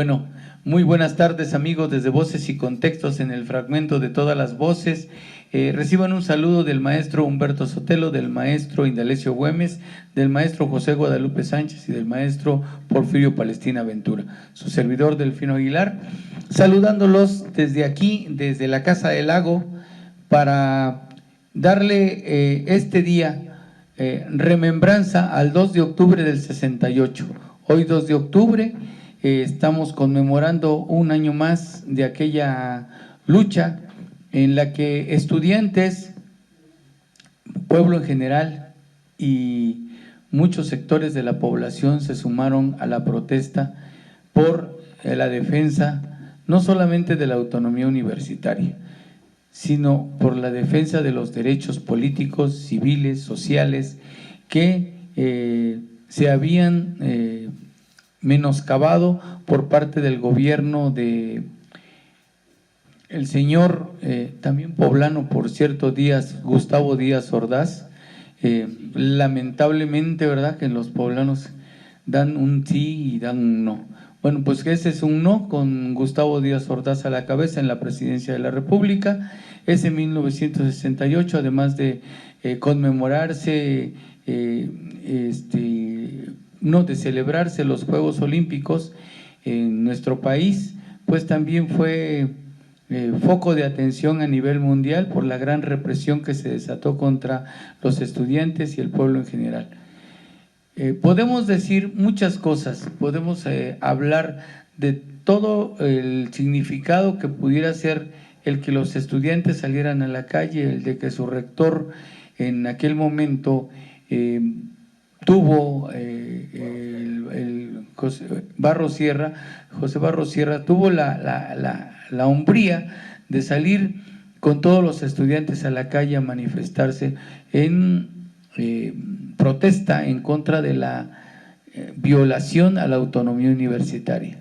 Bueno, muy buenas tardes amigos desde Voces y Contextos en el fragmento de todas las voces. Reciban un saludo del maestro Humberto Sotelo, del maestro Indalecio Güemes, del maestro José Guadalupe Sánchez y del maestro Porfirio Palestina Ventura. Su servidor Delfino Aguilar, saludándolos desde aquí, desde la Casa del Lago, para darle este día remembranza al 2 de octubre del 68. Hoy 2 de octubre estamos conmemorando un año más de aquella lucha en la que estudiantes, pueblo en general y muchos sectores de la población se sumaron a la protesta por la defensa no solamente de la autonomía universitaria, sino por la defensa de los derechos políticos, civiles, sociales, que se habían menoscabado por parte del gobierno de el señor, también poblano, por cierto, Gustavo Díaz Ordaz. Lamentablemente, ¿verdad?, que los poblanos dan un sí y dan un no. Bueno, pues ese es un no, con Gustavo Díaz Ordaz a la cabeza en la presidencia de la República. Es en 1968, además de conmemorarse, no, de celebrarse los Juegos Olímpicos en nuestro país, pues también fue foco de atención a nivel mundial por la gran represión que se desató contra los estudiantes y el pueblo en general. Podemos decir muchas cosas, podemos hablar de todo el significado que pudiera ser el que los estudiantes salieran a la calle, el de que su rector en aquel momento tuvo José Barro Sierra tuvo la hombría de salir con todos los estudiantes a la calle a manifestarse en protesta en contra de la violación a la autonomía universitaria.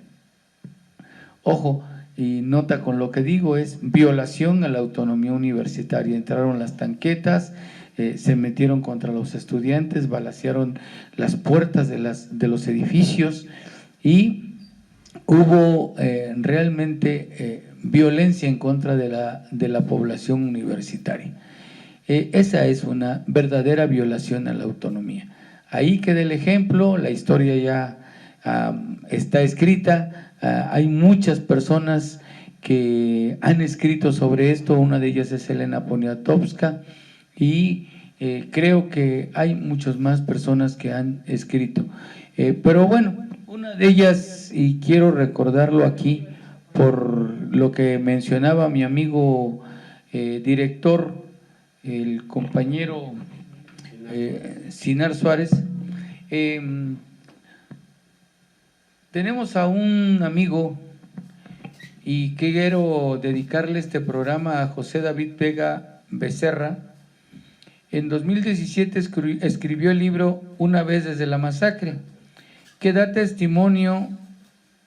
Ojo, y nota con lo que digo, es violación a la autonomía universitaria. Entraron las tanquetas, se metieron contra los estudiantes, balacearon las puertas de los edificios y hubo realmente violencia en contra de la población universitaria. Esa es una verdadera violación a la autonomía. Ahí queda el ejemplo, la historia ya está escrita, hay muchas personas que han escrito sobre esto, una de ellas es Elena Poniatowska, y creo que hay muchas más personas que han escrito. Pero bueno, una de ellas, y quiero recordarlo aquí por lo que mencionaba mi amigo director, el compañero Sinar Suárez. Tenemos a un amigo y quiero dedicarle este programa a José David Vega Becerra. En 2017 escribió el libro Una vez desde la masacre, que da testimonio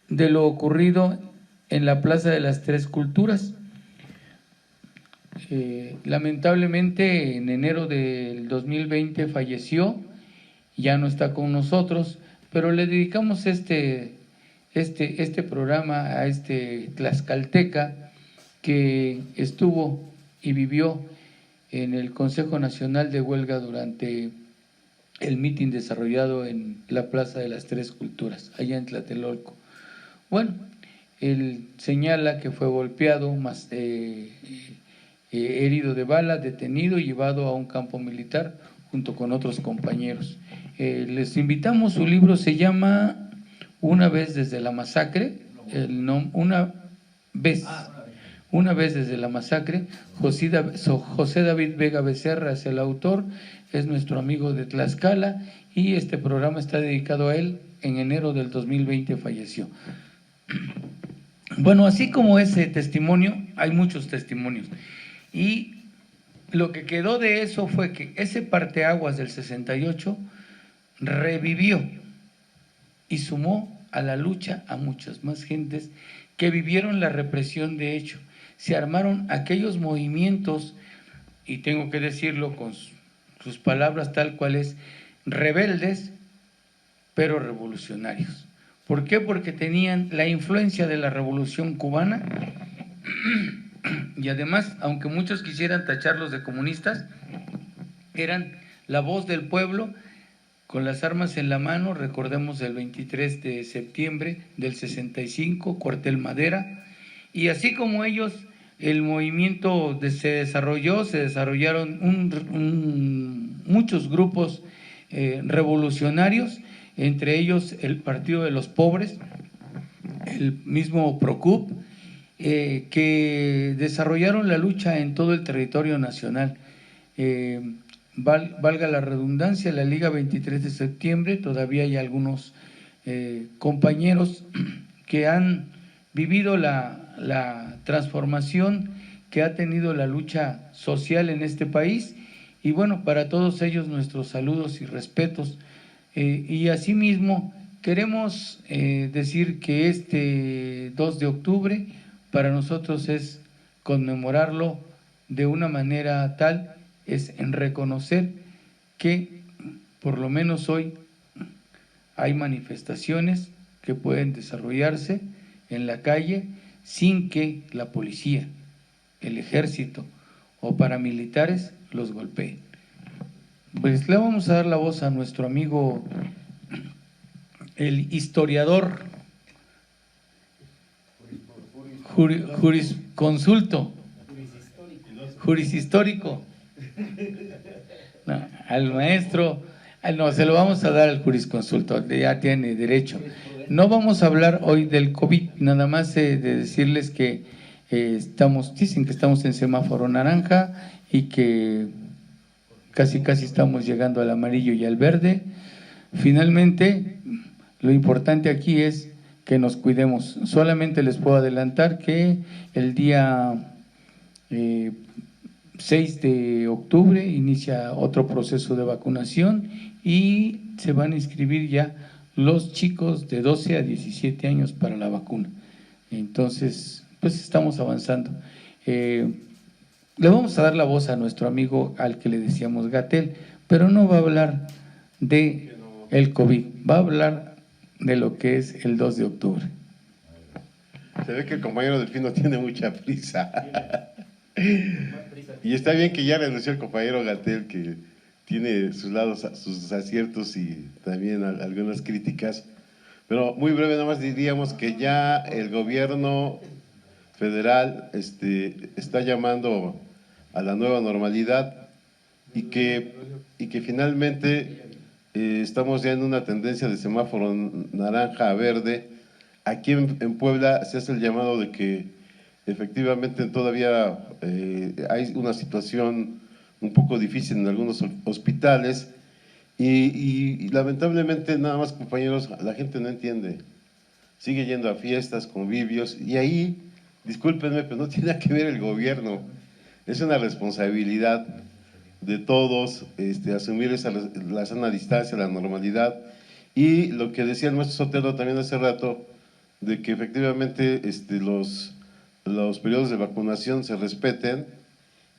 de lo ocurrido en la Plaza de las Tres Culturas. Lamentablemente en enero del 2020 falleció, ya no está con nosotros, pero le dedicamos este programa a este tlaxcalteca que estuvo y vivió en el Consejo Nacional de Huelga durante el mitin desarrollado en la Plaza de las Tres Culturas, allá en Tlatelolco. Bueno, él señala que fue golpeado, herido de bala, detenido y llevado a un campo militar junto con otros compañeros. Les invitamos, su libro se llama Una vez desde la masacre, Una vez desde la masacre. José David Vega Becerra es el autor, es nuestro amigo de Tlaxcala y este programa está dedicado a él. En enero del 2020 falleció. Bueno, así como ese testimonio, hay muchos testimonios. Y lo que quedó de eso fue que ese parteaguas del 68 revivió y sumó a la lucha a muchas más gentes que vivieron la represión de hecho. Se armaron aquellos movimientos, y tengo que decirlo con sus palabras tal cual es, rebeldes, pero revolucionarios. ¿Por qué? Porque tenían la influencia de la Revolución Cubana y además, aunque muchos quisieran tacharlos de comunistas, eran la voz del pueblo con las armas en la mano. Recordemos el 23 de septiembre del 65, Cuartel Madera, y así como ellos, el movimiento se desarrollaron muchos grupos revolucionarios, entre ellos el Partido de los Pobres, el mismo PROCUP, que desarrollaron la lucha en todo el territorio nacional. Valga la redundancia, la Liga 23 de septiembre, todavía hay algunos compañeros que han vivido la transformación que ha tenido la lucha social en este país, y bueno, para todos ellos nuestros saludos y respetos. Y asimismo queremos decir que este 2 de octubre para nosotros es conmemorarlo de una manera tal, es en reconocer que por lo menos hoy hay manifestaciones que pueden desarrollarse en la calle sin que la policía, el ejército o paramilitares los golpeen. Pues le vamos a dar la voz a nuestro amigo, el historiador, jurisconsulto, jurishistórico, no, al maestro, no, se lo vamos a dar al jurisconsulto, ya tiene derecho. No vamos a hablar hoy del COVID, nada más de decirles que dicen que estamos en semáforo naranja y que casi estamos llegando al amarillo y al verde. Finalmente, lo importante aquí es que nos cuidemos. Solamente les puedo adelantar que el día 6 de octubre inicia otro proceso de vacunación y se van a inscribir ya los chicos de 12 a 17 años para la vacuna. Entonces, pues estamos avanzando. Le vamos a dar la voz a nuestro amigo al que le decíamos Gatell, pero no va a hablar de el COVID, va a hablar de lo que es el 2 de octubre. Se ve que el compañero Delfino tiene mucha prisa. Y está bien que ya renunció el compañero Gatell, que tiene sus lados, sus aciertos y también algunas críticas. Pero muy breve, nada más diríamos que ya el gobierno federal está llamando a la nueva normalidad y que finalmente estamos ya en una tendencia de semáforo naranja a verde. Aquí en Puebla se hace el llamado de que efectivamente todavía hay una situación un poco difícil en algunos hospitales y lamentablemente, nada más, compañeros, la gente no entiende, sigue yendo a fiestas, convivios, y ahí, discúlpenme, pero no tiene nada que ver el gobierno, es una responsabilidad de todos asumir la sana distancia, la normalidad, y lo que decía el maestro Sotelo también hace rato, de que efectivamente los periodos de vacunación se respeten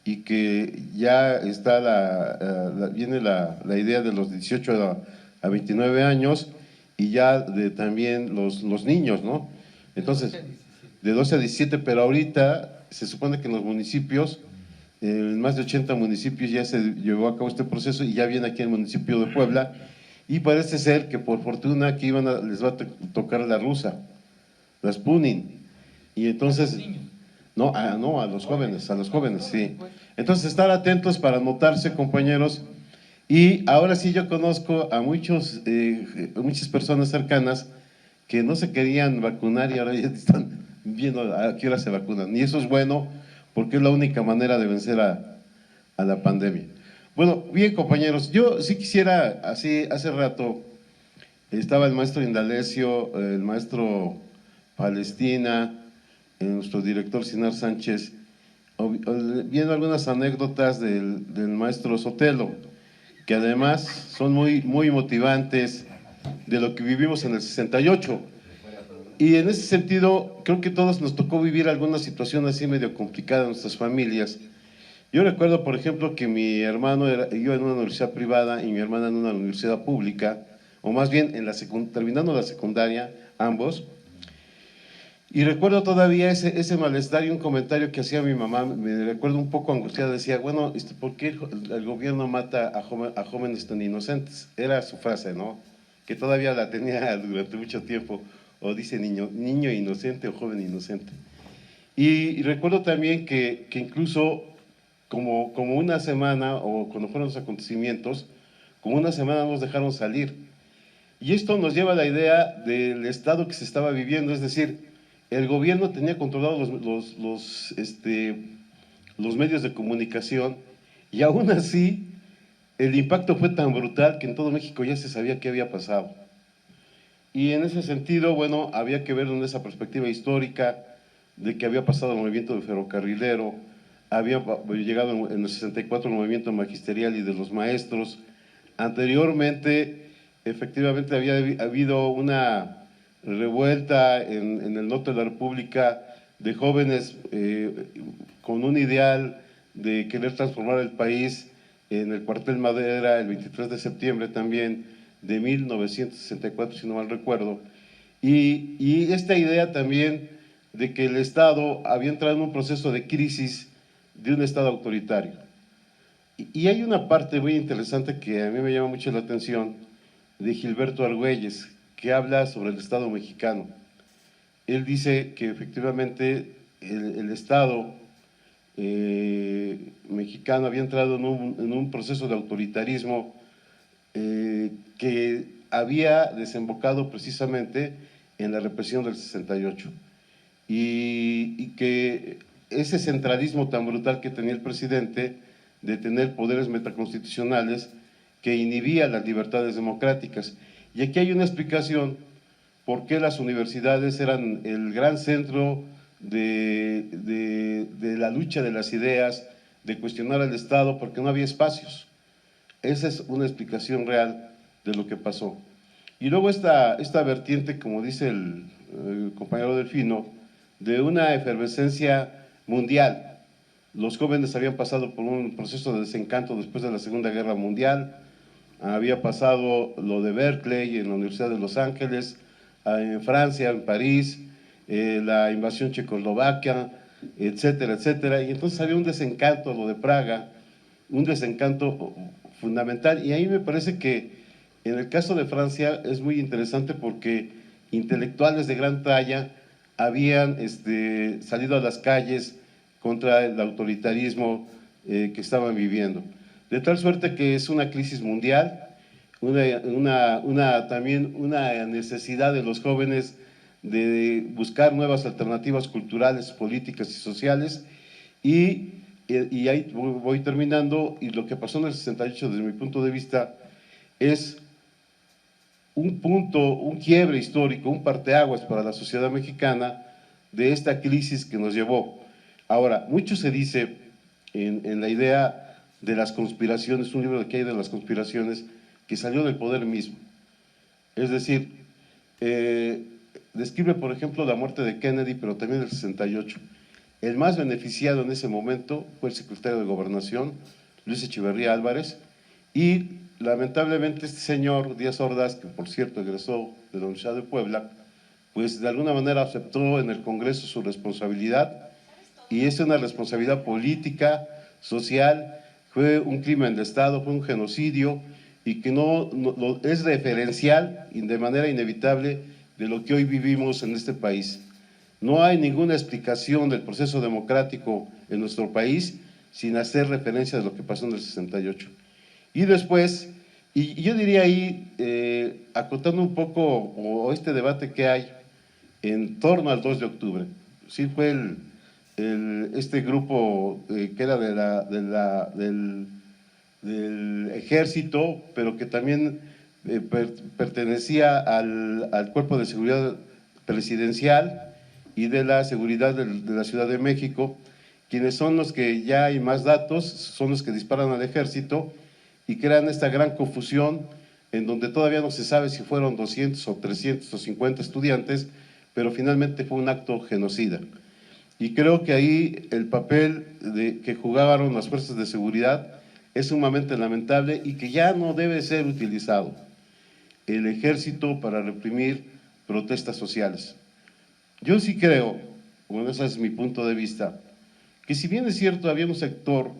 y que ya está viene la idea de los 18 a 29 años y ya de también los niños, ¿no? Entonces, de 12 a 17, pero ahorita se supone que en los municipios, en más de 80 municipios ya se llevó a cabo este proceso y ya viene aquí el municipio de Puebla y parece ser que por fortuna aquí les va a tocar la rusa, la Sputnik, y entonces… No, a los jóvenes, sí. Entonces, estar atentos para anotarse, compañeros. Y ahora sí yo conozco a muchas personas cercanas que no se querían vacunar y ahora ya están viendo a qué hora se vacunan. Y eso es bueno porque es la única manera de vencer a la pandemia. Bueno, bien, compañeros, yo sí quisiera, así, hace rato estaba el maestro Indalecio, el maestro Palestina, nuestro director Sinar Sánchez, viendo algunas anécdotas del maestro Sotelo, que además son muy motivantes de lo que vivimos en el 68. Y en ese sentido, creo que todos nos tocó vivir alguna situación así medio complicada en nuestras familias. Yo recuerdo, por ejemplo, que mi hermano iba en una universidad privada y mi hermana en una universidad pública, o más bien terminando la secundaria, ambos. Y recuerdo todavía ese malestar y un comentario que hacía mi mamá, me recuerdo un poco angustiada, decía, bueno, ¿por qué el gobierno mata a jóvenes tan inocentes? Era su frase, ¿no? Que todavía la tenía durante mucho tiempo, o dice niño inocente o joven inocente. Y recuerdo también que incluso como una semana, o cuando fueron los acontecimientos, como una semana nos dejaron salir. Y esto nos lleva a la idea del estado que se estaba viviendo, es decir, el gobierno tenía controlados los medios de comunicación, y aún así el impacto fue tan brutal que en todo México ya se sabía qué había pasado. Y en ese sentido, bueno, había que ver en esa perspectiva histórica de que había pasado el movimiento del ferrocarrilero, había llegado en el 64 el movimiento magisterial y de los maestros. Anteriormente, efectivamente, había habido una revuelta en el norte de la República de jóvenes con un ideal de querer transformar el país, en el cuartel Madera, el 23 de septiembre también de 1964, si no mal recuerdo, y esta idea también de que el Estado había entrado en un proceso de crisis de un Estado autoritario. Y hay una parte muy interesante que a mí me llama mucho la atención, de Gilberto Argüelles, que habla sobre el Estado mexicano. Él dice que efectivamente el Estado mexicano había entrado en un proceso de autoritarismo que había desembocado precisamente en la represión del 68. Y que ese centralismo tan brutal que tenía el presidente de tener poderes metaconstitucionales que inhibía las libertades democráticas. Y aquí hay una explicación por qué las universidades eran el gran centro de la lucha de las ideas, de cuestionar al Estado, porque no había espacios. Esa es una explicación real de lo que pasó. Y luego esta vertiente, como dice el compañero Delfino, de una efervescencia mundial. Los jóvenes habían pasado por un proceso de desencanto después de la Segunda Guerra Mundial, había pasado lo de Berkeley en la Universidad de Los Ángeles, en Francia, en París, la invasión checoslovaquia, etcétera, etcétera, y entonces había un desencanto, lo de Praga, un desencanto fundamental, y ahí me parece que en el caso de Francia es muy interesante porque intelectuales de gran talla habían salido a las calles contra el autoritarismo que estaban viviendo. De tal suerte que es una crisis mundial, también una necesidad de los jóvenes de buscar nuevas alternativas culturales, políticas y sociales, y ahí voy terminando, y lo que pasó en el 68 desde mi punto de vista es un punto, un quiebre histórico, un parteaguas para la sociedad mexicana de esta crisis que nos llevó. Ahora, mucho se dice en la idea de las conspiraciones, un libro que hay de las conspiraciones, que salió del poder mismo. Es decir, describe, por ejemplo, la muerte de Kennedy, pero también del 68. El más beneficiado en ese momento fue el secretario de Gobernación, Luis Echeverría Álvarez, y lamentablemente este señor, Díaz Ordaz, que por cierto egresó de la Universidad de Puebla, pues de alguna manera aceptó en el Congreso su responsabilidad, y es una responsabilidad política, social, fue un crimen de Estado, fue un genocidio, y que es referencial y de manera inevitable de lo que hoy vivimos en este país. No hay ninguna explicación del proceso democrático en nuestro país sin hacer referencia de lo que pasó en el 68. Y después, y yo diría ahí, acotando un poco o este debate que hay en torno al 2 de octubre, sí fue este grupo que era del ejército, pero que también pertenecía al cuerpo de seguridad presidencial y de la seguridad de la Ciudad de México, quienes son los que ya hay más datos, son los que disparan al ejército y crean esta gran confusión en donde todavía no se sabe si fueron 200 o 300 o 50 estudiantes, pero finalmente fue un acto genocida. Y creo que ahí el papel que jugaron las fuerzas de seguridad es sumamente lamentable y que ya no debe ser utilizado el ejército para reprimir protestas sociales. Yo sí creo, bueno, ese es mi punto de vista, que si bien es cierto, había un sector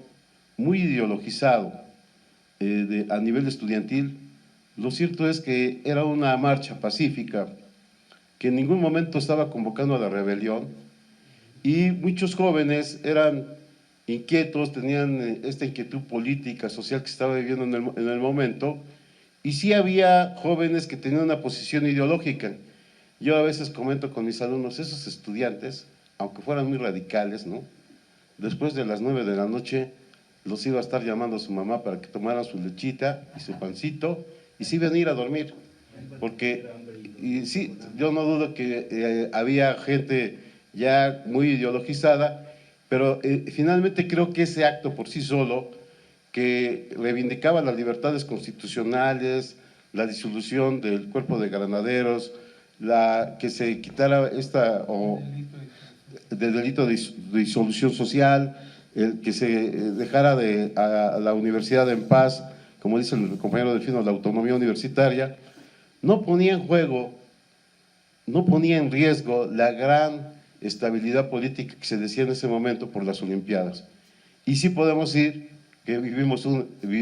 muy ideologizado a nivel estudiantil, lo cierto es que era una marcha pacífica, que en ningún momento estaba convocando a la rebelión, y muchos jóvenes eran inquietos, tenían esta inquietud política, social que estaba viviendo en el momento, y sí había jóvenes que tenían una posición ideológica. Yo a veces comento con mis alumnos, esos estudiantes, aunque fueran muy radicales, ¿no?, después de las 9 de la noche los iba a estar llamando a su mamá para que tomaran su lechita y su pancito y se iban a ir a dormir, porque, y sí, yo no dudo que había gente ya muy ideologizada, pero finalmente creo que ese acto por sí solo, que reivindicaba las libertades constitucionales, la disolución del cuerpo de granaderos, que se quitara del delito de disolución social, el que se dejara a la universidad en paz, como dice el compañero Delfino, la autonomía universitaria, no ponía en juego, no ponía en riesgo la gran estabilidad política que se decía en ese momento por las Olimpiadas. Y sí podemos decir que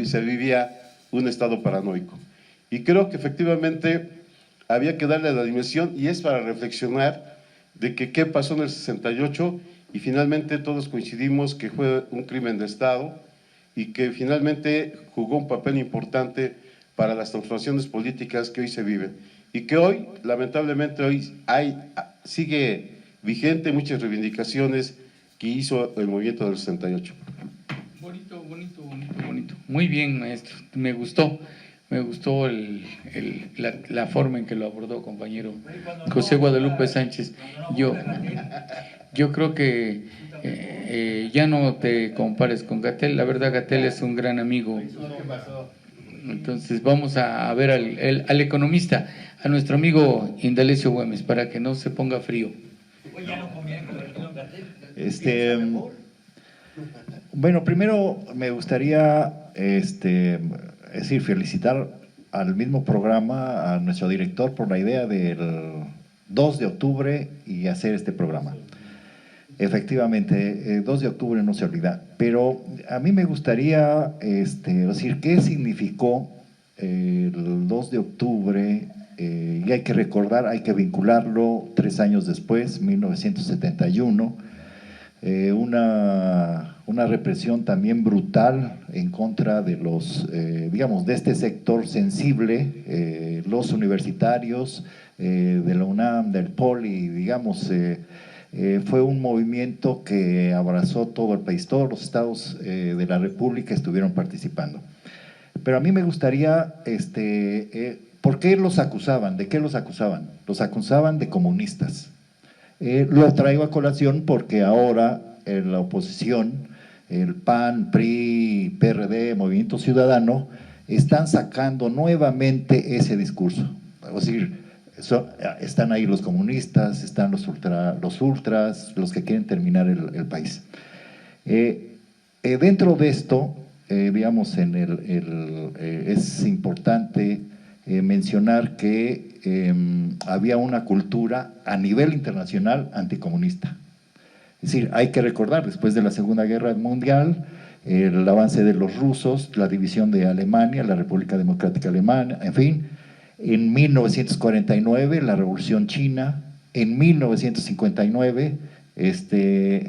se vivía un estado paranoico. Y creo que efectivamente había que darle la dimensión, y es para reflexionar de que qué pasó en el 68, y finalmente todos coincidimos que fue un crimen de Estado y que finalmente jugó un papel importante para las transformaciones políticas que hoy se viven, y que hoy, lamentablemente, hoy sigue vigente muchas reivindicaciones que hizo el movimiento del 68. Bonito, bonito, bonito, bonito. Muy bien, maestro. Me gustó la forma en que lo abordó, compañero José Guadalupe Sánchez. Yo creo que ya no te compares con Gatell. La verdad, Gatell es un gran amigo. Entonces vamos a ver al economista, a nuestro amigo Indalecio Güemes, para que no se ponga frío. Bueno, primero me gustaría felicitar al mismo programa, a nuestro director, por la idea del 2 de octubre y hacer este programa. Efectivamente, 2 de octubre no se olvida, pero a mí me gustaría decir qué significó el 2 de octubre, y hay que recordar, hay que vincularlo 3 años después, 1971, una represión también brutal en contra de de este sector sensible, los universitarios, de la UNAM, del POLI, fue un movimiento que abrazó todo el país, todos los estados de la República estuvieron participando. Pero a mí me gustaría, ¿por qué los acusaban? ¿De qué los acusaban? Los acusaban de comunistas. Lo traigo a colación porque ahora en la oposición, el PAN, PRI, PRD, Movimiento Ciudadano, están sacando nuevamente ese discurso. Es decir, están ahí los comunistas, están los ultras, los que quieren terminar el país. Dentro de esto, es importante mencionar que había una cultura a nivel internacional anticomunista. Es decir, hay que recordar, después de la Segunda Guerra Mundial, el avance de los rusos, la división de Alemania, la República Democrática Alemana, en fin, en 1949 la Revolución China, en 1959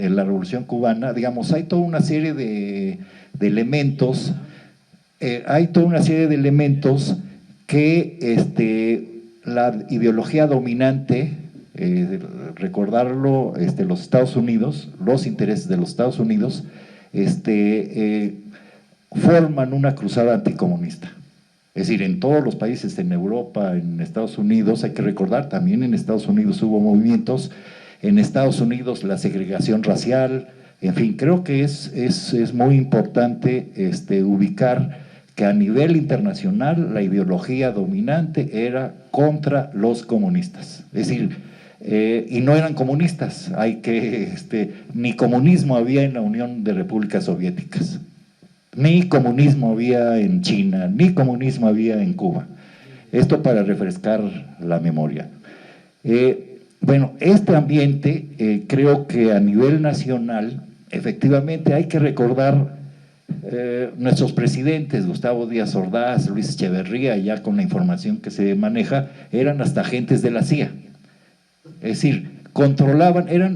la Revolución Cubana, hay toda una serie de elementos, que la ideología dominante, recordarlo, los Estados Unidos, los intereses de los Estados Unidos, forman una cruzada anticomunista. Es decir, en todos los países, en Europa, en Estados Unidos, hay que recordar, también en Estados Unidos hubo movimientos, en Estados Unidos la segregación racial, en fin, creo que es muy importante ubicar que a nivel internacional la ideología dominante era contra los comunistas. Es decir, y no eran comunistas, ni comunismo había en la Unión de Repúblicas Soviéticas, ni comunismo había en China, ni comunismo había en Cuba. Esto para refrescar la memoria. Bueno, este ambiente creo que a nivel nacional, efectivamente hay que recordar nuestros presidentes, Gustavo Díaz Ordaz, Luis Echeverría, ya con la información que se maneja, eran hasta agentes de la CIA. Es decir, controlaban, era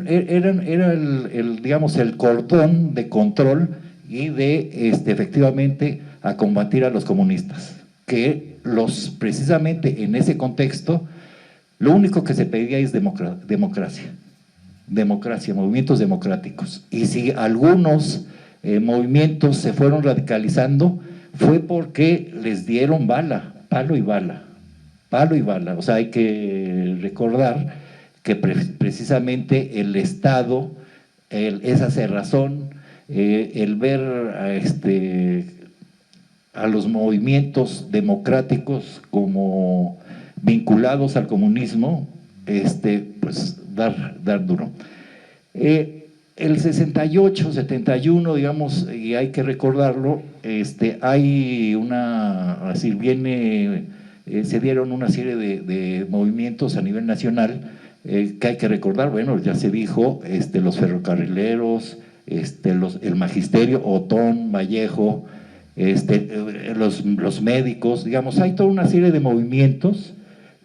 digamos, el cordón de control y de, efectivamente, a combatir a los comunistas, que precisamente en ese contexto, lo único que se pedía es democracia, movimientos democráticos. Y si algunos movimientos se fueron radicalizando, fue porque les dieron bala, palo y bala. O sea, hay que recordar que precisamente el Estado, esa cerrazón, el ver a los movimientos democráticos como vinculados al comunismo, pues dar duro. El 68, 71, digamos, y hay que recordarlo, hay una, así viene, se dieron una serie de movimientos a nivel nacional que hay que recordar. Bueno, ya se dijo, los ferrocarrileros, el magisterio, Otón, Vallejo, los médicos, digamos, hay toda una serie de movimientos,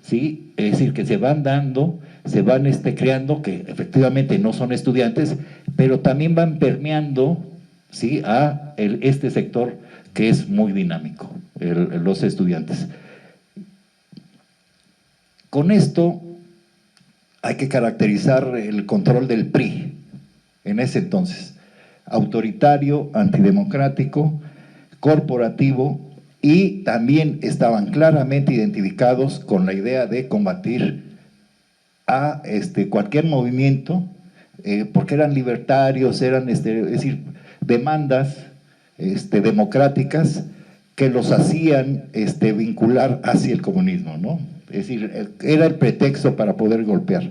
¿sí? Es decir, que se van dando, se van creando, que efectivamente no son estudiantes, pero también van permeando, ¿sí?, a este sector que es muy dinámico, los estudiantes. Con esto hay que caracterizar el control del PRI en ese entonces: autoritario, antidemocrático, corporativo, y también estaban claramente identificados con la idea de combatir a cualquier movimiento, porque eran libertarios, eran es decir, demandas democráticas que los hacían vincular hacia el comunismo, ¿no? Es decir, era el pretexto para poder golpear.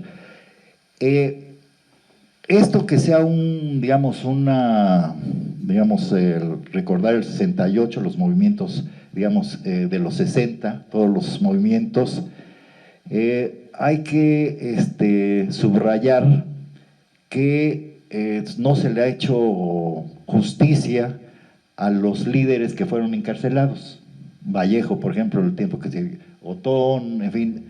Esto que sea recordar el 68, los movimientos, de los 60, todos los movimientos, hay que subrayar que no se le ha hecho justicia a los líderes que fueron encarcelados. Vallejo, por ejemplo, el tiempo que se… Otón, en fin,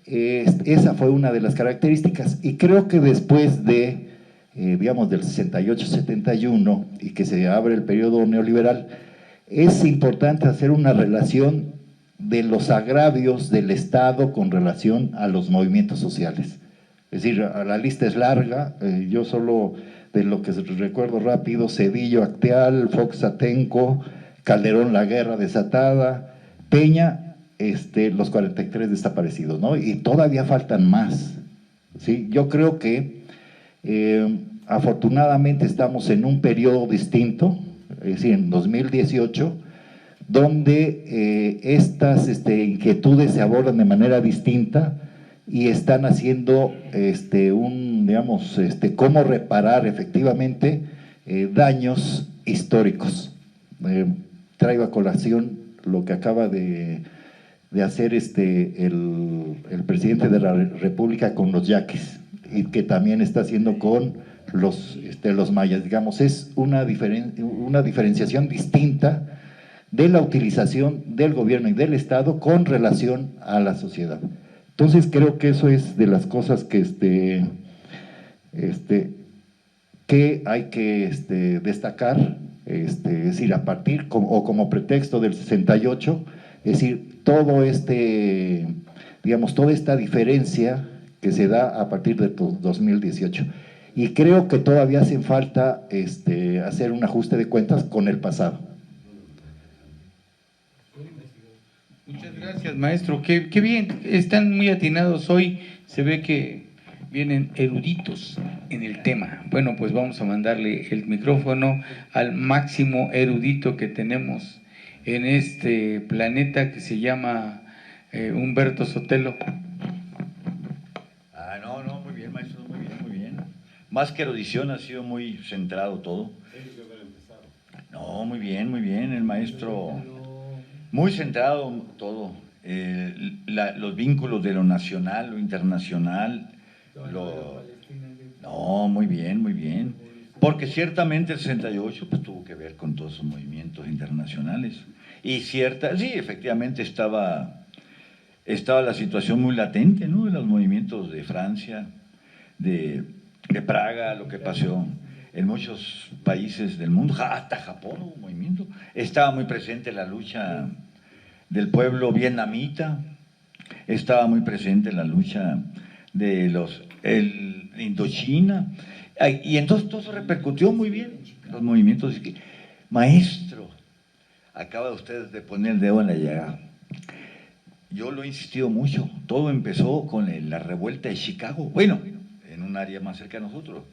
esa fue una de las características. Y creo que después de, del 68-71, y que se abre el periodo neoliberal, es importante hacer una relación de los agravios del Estado con relación a los movimientos sociales. Es decir, la lista es larga, yo solo de lo que recuerdo rápido: Cedillo, Acteal, Fox Atenco, Calderón, la guerra desatada, Peña, los 43 desaparecidos, ¿no? Y todavía faltan más, ¿sí? Yo creo que afortunadamente estamos en un periodo distinto, es decir, en 2018, donde estas inquietudes se abordan de manera distinta y están haciendo cómo reparar efectivamente daños históricos. Traigo a colación lo que acaba de hacer el presidente de la República con los yaquis, y que también está haciendo con los mayas. Digamos, es una diferenciación distinta de la utilización del gobierno y del Estado con relación a la sociedad. Entonces creo que eso es de las cosas que que hay que destacar, es decir, a partir como pretexto del 68, es decir, todo toda esta diferencia que se da a partir de 2018. Y creo que todavía hace falta hacer un ajuste de cuentas con el pasado. Muchas gracias, maestro. Qué bien, están muy atinados hoy. Se ve que vienen eruditos en el tema. Bueno, pues vamos a mandarle el micrófono al máximo erudito que tenemos en este planeta, que se llama Humberto Sotelo. No, muy bien, maestro, muy bien. Más que erudición, ha sido muy centrado todo. No, muy bien, el maestro. Muy centrado todo. los vínculos de lo nacional, lo internacional. No, muy bien, muy bien. Porque ciertamente el 68 pues, tuvo que ver con todos esos movimientos internacionales. Y sí, efectivamente estaba la situación muy latente, ¿no? De los movimientos de Francia, de Praga, lo que pasó en muchos países del mundo, hasta Japón hubo un movimiento. Estaba muy presente la lucha del pueblo vietnamita, estaba muy presente la lucha de Indochina, y entonces todo eso repercutió muy bien, los movimientos. Maestro, acaba usted de poner el dedo en la llaga. Yo lo he insistido mucho, todo empezó con la revuelta de Chicago, bueno, en un área más cerca de nosotros.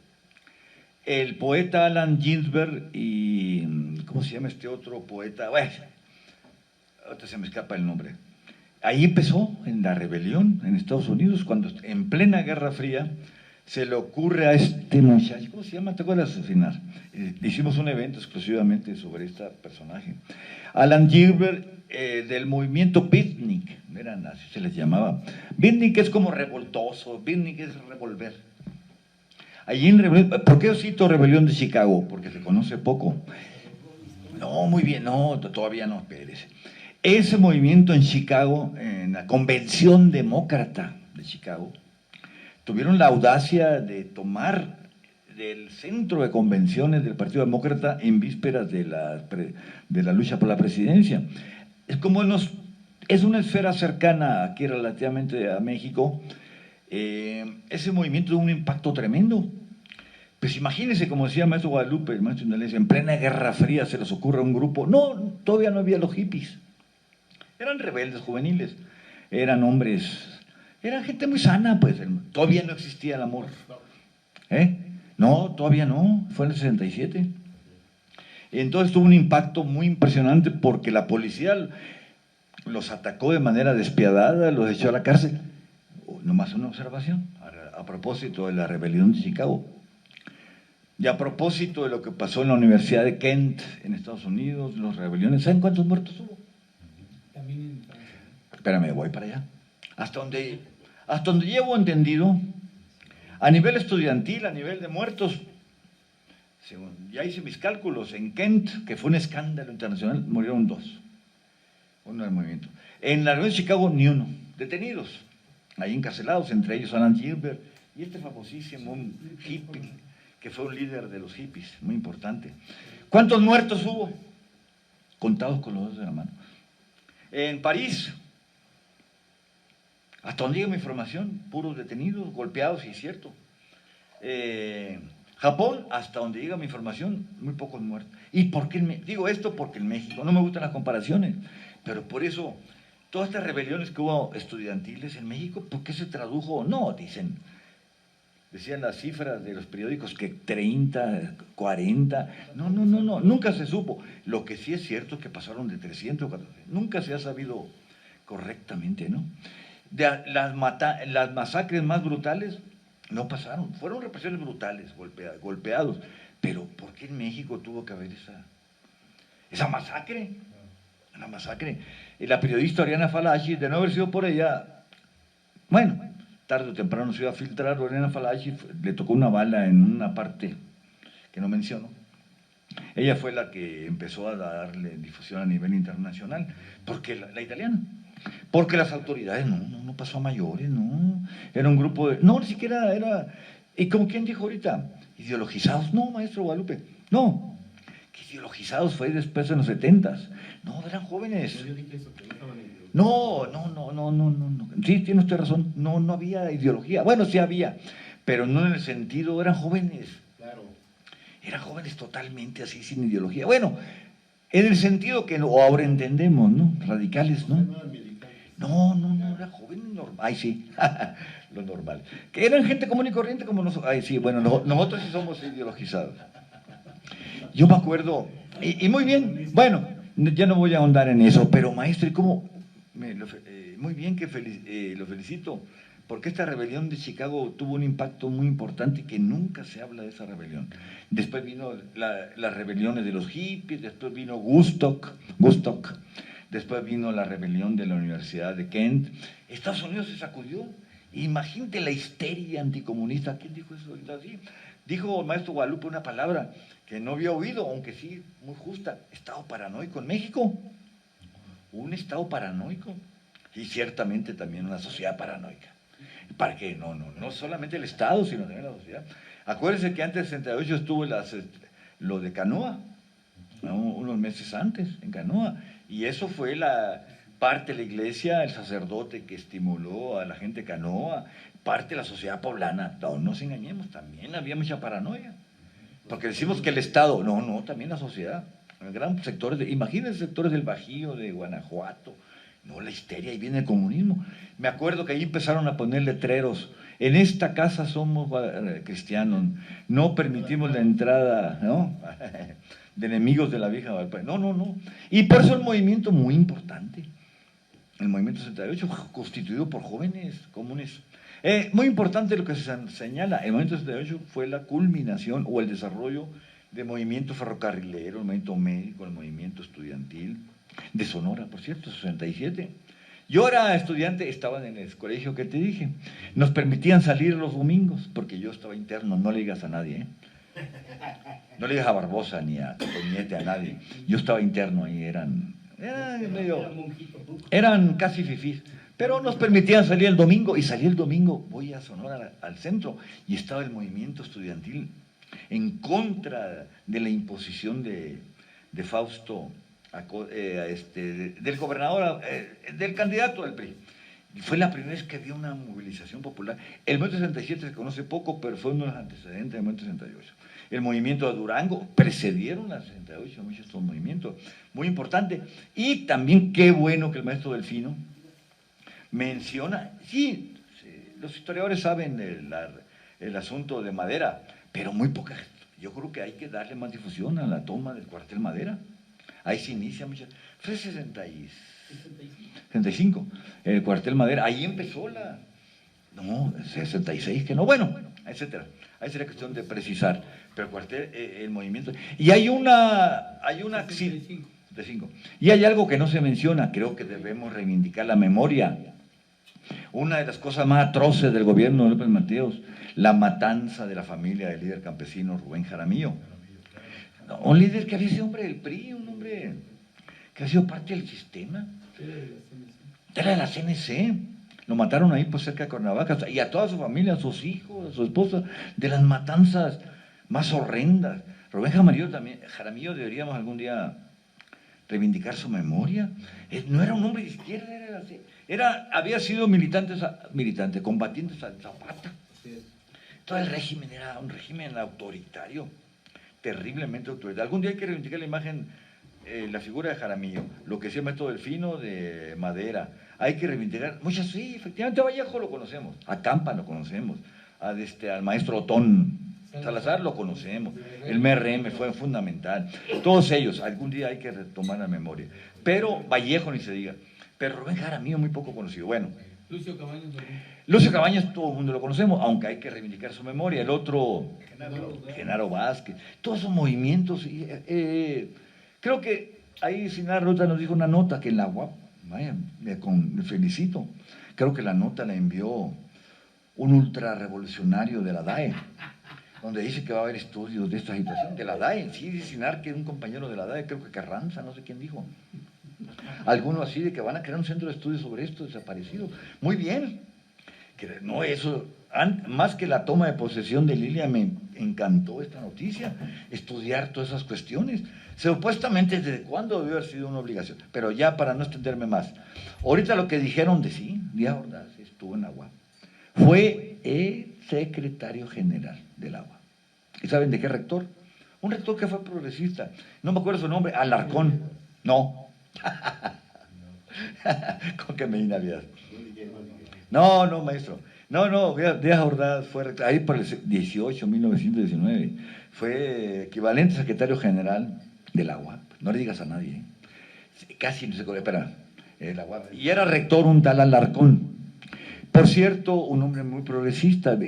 El poeta Allen Ginsberg y, ¿cómo se llama este otro poeta? Bueno, ahorita se me escapa el nombre. Ahí empezó en la rebelión en Estados Unidos, cuando en plena Guerra Fría se le ocurre a este muchacho, ¿cómo se llama? ¿Te acuerdas de asesinar? Hicimos un evento exclusivamente sobre este personaje. Allen Ginsberg, del movimiento beatnik, eran así se les llamaba. Beatnik es como revoltoso, beatnik es revolver. Allí ¿por qué cito Rebelión de Chicago? Porque se conoce poco. No, muy bien, no, todavía no, Pérez. Ese movimiento en Chicago, en la Convención Demócrata de Chicago, tuvieron la audacia de tomar del centro de convenciones del Partido Demócrata en vísperas de la lucha por la presidencia. Es una esfera cercana aquí relativamente a México. Ese movimiento tuvo un impacto tremendo. Pues imagínense, como decía el maestro Guadalupe, el maestro Indalecio, en plena Guerra Fría se les ocurre a un grupo. No, todavía no había los hippies. Eran rebeldes juveniles, eran hombres, era gente muy sana, pues todavía no existía el amor. No, todavía no, fue en el 67. Entonces tuvo un impacto muy impresionante porque la policía los atacó de manera despiadada, los echó a la cárcel. Nomás una observación, a propósito de la rebelión de Chicago. Y a propósito de lo que pasó en la Universidad de Kent, en Estados Unidos, las rebeliones, ¿saben cuántos muertos hubo? También en Francia. Espérame, voy para allá. Hasta donde llevo entendido, a nivel estudiantil, a nivel de muertos, ya hice mis cálculos, en Kent, que fue un escándalo internacional, murieron 2. Uno del movimiento. En la Universidad de Chicago, ni uno. Detenidos, ahí encarcelados, entre ellos Allen Ginsberg y este famosísimo hippie, que fue un líder de los hippies, muy importante. ¿Cuántos muertos hubo? Contados con los dedos de la mano. En París, hasta donde llega mi información, puros detenidos, golpeados, y es cierto. Japón, hasta donde llega mi información, muy pocos muertos. ¿Y por qué? Digo esto porque en México, no me gustan las comparaciones, pero por eso, todas estas rebeliones que hubo estudiantiles en México, ¿por qué se tradujo? No, decían las cifras de los periódicos que 30, 40, no, nunca se supo. Lo que sí es cierto es que pasaron de 300, 400, nunca se ha sabido correctamente, ¿no? Las masacres más brutales no pasaron, fueron represiones brutales, golpeados, pero ¿por qué en México tuvo que haber esa masacre? Una masacre. Y la periodista Oriana Falachi, de no haber sido por ella, bueno, tarde o temprano se iba a filtrar. Oriana Falachi le tocó una bala en una parte que no menciono. Ella fue la que empezó a darle difusión a nivel internacional, porque la italiana, porque las autoridades no pasó a mayores, no, era un grupo de, no, ni siquiera era, y como quien dijo ahorita, ideologizados, no, maestro Guadalupe, no, que ideologizados fue después en los 70s, no, eran jóvenes. No, sí, tiene usted razón, no había ideología, bueno, sí había, pero no en el sentido, eran jóvenes. Claro. Eran jóvenes totalmente así, sin ideología. Bueno, en el sentido que ahora entendemos, ¿no? Radicales, ¿no? No, eran jóvenes normales. Ay, sí, lo normal. Que eran gente común y corriente como nosotros. Ay, sí, bueno, nosotros sí somos ideologizados. Yo me acuerdo, y muy bien, bueno, ya no voy a ahondar en eso, pero maestro, ¿y cómo? Muy bien, que lo felicito, porque esta rebelión de Chicago tuvo un impacto muy importante que nunca se habla de esa rebelión. Después vino las rebeliones de los hippies, después vino Woodstock, después vino la rebelión de la Universidad de Kent. Estados Unidos se sacudió. Imagínate la histeria anticomunista. ¿Quién dijo eso ahorita así? Dijo el maestro Guadalupe una palabra que no había oído, aunque sí, muy justa: estado paranoico en México. Un estado paranoico. Y ciertamente también una sociedad paranoica. ¿Para qué? No solamente el Estado, sino también la sociedad. Acuérdense que antes del 68 estuvo lo de Canoa, ¿no? Unos meses antes, en Canoa. Y eso fue la parte de la iglesia, el sacerdote que estimuló a la gente de Canoa, parte de la sociedad poblana. No nos engañemos, también había mucha paranoia. Porque decimos que el Estado, no, también la sociedad. Gran sectores, imagínense sectores del Bajío, de Guanajuato. No, la histeria, ahí viene el comunismo. Me acuerdo que ahí empezaron a poner letreros: en esta casa somos cristianos, no permitimos la entrada, ¿no?, de enemigos de la vieja Valparaíso. No. Y por eso el movimiento muy importante, el movimiento 68, constituido por jóvenes comunes. Muy importante lo que se señala: el movimiento 68 fue la culminación o el desarrollo del movimiento ferrocarrilero, el movimiento médico, el movimiento estudiantil, de Sonora, por cierto, 67. Yo era estudiante, estaba en el colegio que te dije. Nos permitían salir los domingos, porque yo estaba interno. No le digas a nadie, ¿eh? No le digas a Barbosa ni a Toñete, a nadie. Yo estaba interno ahí, eran casi fifís. Pero nos permitían salir el domingo, y salí el domingo, voy a Sonora, al centro, y estaba el movimiento estudiantil en contra de la imposición de Fausto, del gobernador, del candidato del PRI. Fue la primera vez que había una movilización popular. El movimiento 67 se conoce poco, pero fue uno de los antecedentes del movimiento 68. El movimiento de Durango precedieron al 68, muchos de estos movimientos, muy importante. Y también qué bueno que el maestro Delfino menciona, sí, los historiadores saben el asunto de Madera, pero muy poca. Yo creo que hay que darle más difusión a la toma del cuartel Madera. Ahí se inicia fue 65, el cuartel Madera, ahí empezó 66, que no, bueno, etcétera. Ahí sería cuestión de precisar, pero el cuartel, el movimiento, y hay una 65. Y hay algo que no se menciona, creo que debemos reivindicar la memoria. Una de las cosas más atroces del gobierno de López Mateos, la matanza de la familia del líder campesino Rubén Jaramillo. Un líder que había sido hombre del PRI, un hombre que había sido parte del sistema. Era de la CNC. Lo mataron ahí por cerca de Cuernavaca, y a toda su familia, a sus hijos, a su esposa, de las matanzas más horrendas. Rubén Jaramillo deberíamos algún día reivindicar su memoria. No era un hombre de izquierda, había sido combatiente al Zapata. Todo el régimen era un régimen autoritario, terriblemente autoritario. Algún día hay que reivindicar la imagen, la figura de Jaramillo, lo que decía el maestro Delfino de Madera. Hay que reivindicar muchas, sí, efectivamente. A Vallejo lo conocemos, a Campa lo conocemos, al maestro Otón Salazar lo conocemos, el MRM fue fundamental. Todos ellos, algún día hay que retomar la memoria. Pero Vallejo ni se diga. Pero Rubén Jaramillo muy poco conocido. Bueno, Lucio Cabañas todo el mundo lo conocemos, aunque hay que reivindicar su memoria. El otro, Genaro Vázquez, todos esos movimientos. Creo que ahí Sinar Ruta nos dijo una nota que en la UAP, vaya, me felicito, creo que la nota la envió un ultrarrevolucionario de la DAE, donde dice que va a haber estudios de esta situación, de la DAE. Sí, dice Sinar, que es un compañero de la DAE, creo que Carranza, no sé quién dijo. Alguno así, de que van a crear un centro de estudios sobre esto desaparecido. Muy bien. Que no, eso, más que la toma de posesión de Lilia, me encantó esta noticia, estudiar todas esas cuestiones. Supuestamente, ¿desde cuándo debió haber sido una obligación? Pero ya para no extenderme más. Ahorita lo que dijeron de sí, Díaz Ordaz estuvo en la UAP, fue el secretario general del UAP. ¿Y saben de qué rector? Un rector que fue progresista, no me acuerdo su nombre, Alarcón. No. Con que me Navidad. No, maestro. No, Díaz Ordaz fue rector, ahí por el 1919. Fue equivalente secretario general del UAP. No le digas a nadie. Casi no se conoce, espera. La UAP. Y era rector un tal Alarcón. Por cierto, un hombre muy progresista,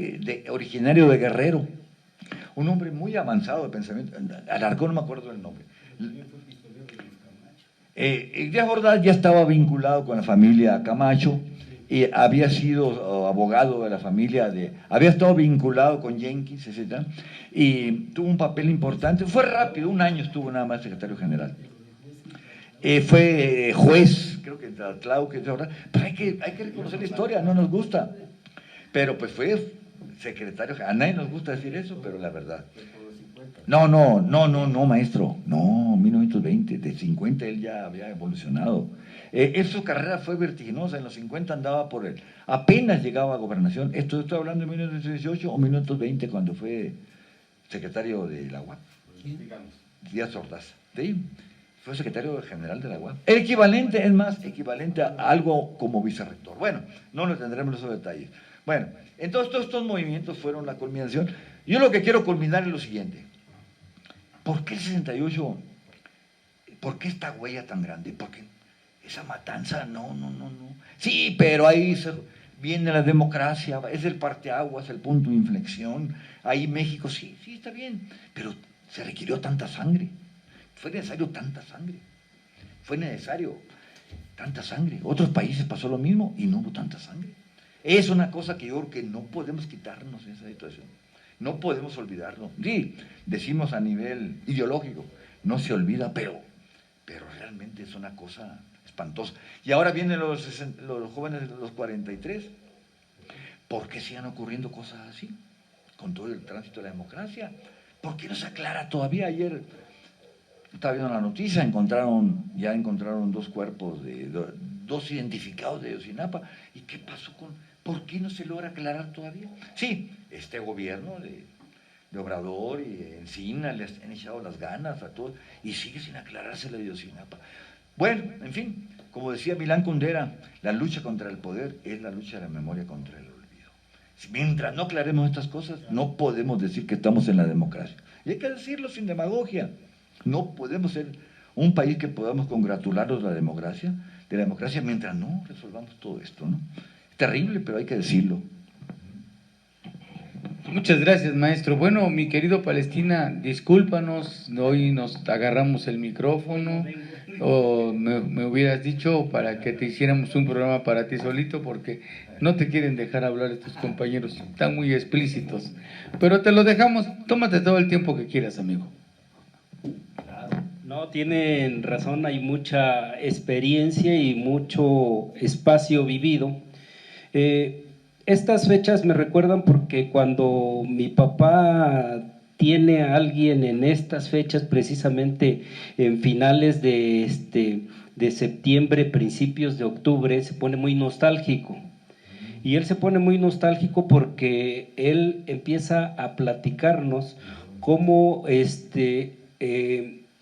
originario de Guerrero. Un hombre muy avanzado de pensamiento. Alarcón, no me acuerdo del nombre. Díaz Ordaz ya estaba vinculado con la familia Camacho, había sido abogado de la familia, había estado vinculado con Jenkins, etc. Y tuvo un papel importante, fue rápido, un año estuvo nada más secretario general. Fue juez, creo que en Tlatlauque, pero hay que reconocer la historia, no nos gusta. Pero pues fue secretario, a nadie nos gusta decir eso, pero la verdad. No, maestro, no, 1920, de 50 él ya había evolucionado. Su carrera fue vertiginosa, en los 50 andaba por él, apenas llegaba a gobernación, estoy hablando de 1918 o 1920 cuando fue secretario de la UAP, Díaz Ordaz, ¿sí? Fue secretario general de la UAP, equivalente a algo como vicerrector. Bueno, no lo tendremos esos detalles. Bueno, entonces todos estos movimientos fueron la culminación. Yo lo que quiero culminar es lo siguiente. ¿Por qué el 68? ¿Por qué esta huella tan grande? Porque esa matanza, no. Sí, pero ahí viene la democracia, es el parteaguas, el punto de inflexión. Ahí México, sí, está bien, pero se requirió tanta sangre. Fue necesario tanta sangre. Otros países pasó lo mismo y no hubo tanta sangre. Es una cosa que yo creo que no podemos quitarnos esa situación. No podemos olvidarlo. Sí, decimos a nivel ideológico, no se olvida, pero realmente es una cosa espantosa. Y ahora vienen los jóvenes de los 43. ¿Por qué siguen ocurriendo cosas así? Con todo el tránsito de la democracia. ¿Por qué no se aclara todavía? Ayer estaba viendo la noticia, ya encontraron 2 cuerpos, dos identificados de Ayotzinapa. ¿Y qué pasó por qué no se logra aclarar todavía? Sí, este gobierno de Obrador y Encina les han echado las ganas a todos y sigue sin aclararse la de Ayotzinapa. Bueno, en fin, como decía Milán Kundera, la lucha contra el poder es la lucha de la memoria contra el olvido. Mientras no aclaremos estas cosas, no podemos decir que estamos en la democracia. Y hay que decirlo sin demagogia. No podemos ser un país que podamos congratularnos de la democracia mientras no resolvamos todo esto, ¿no? Es terrible, pero hay que decirlo. Muchas gracias, maestro. Bueno, mi querido Palestina, discúlpanos, hoy nos agarramos el micrófono, o me hubieras dicho para que te hiciéramos un programa para ti solito, porque no te quieren dejar hablar estos compañeros, están muy explícitos. Pero te lo dejamos, tómate todo el tiempo que quieras, amigo. No, tienen razón, hay mucha experiencia y mucho espacio vivido. Estas fechas me recuerdan porque cuando mi papá tiene a alguien en estas fechas, precisamente en finales de septiembre, principios de octubre, se pone muy nostálgico. Y él se pone muy nostálgico porque él empieza a platicarnos cómo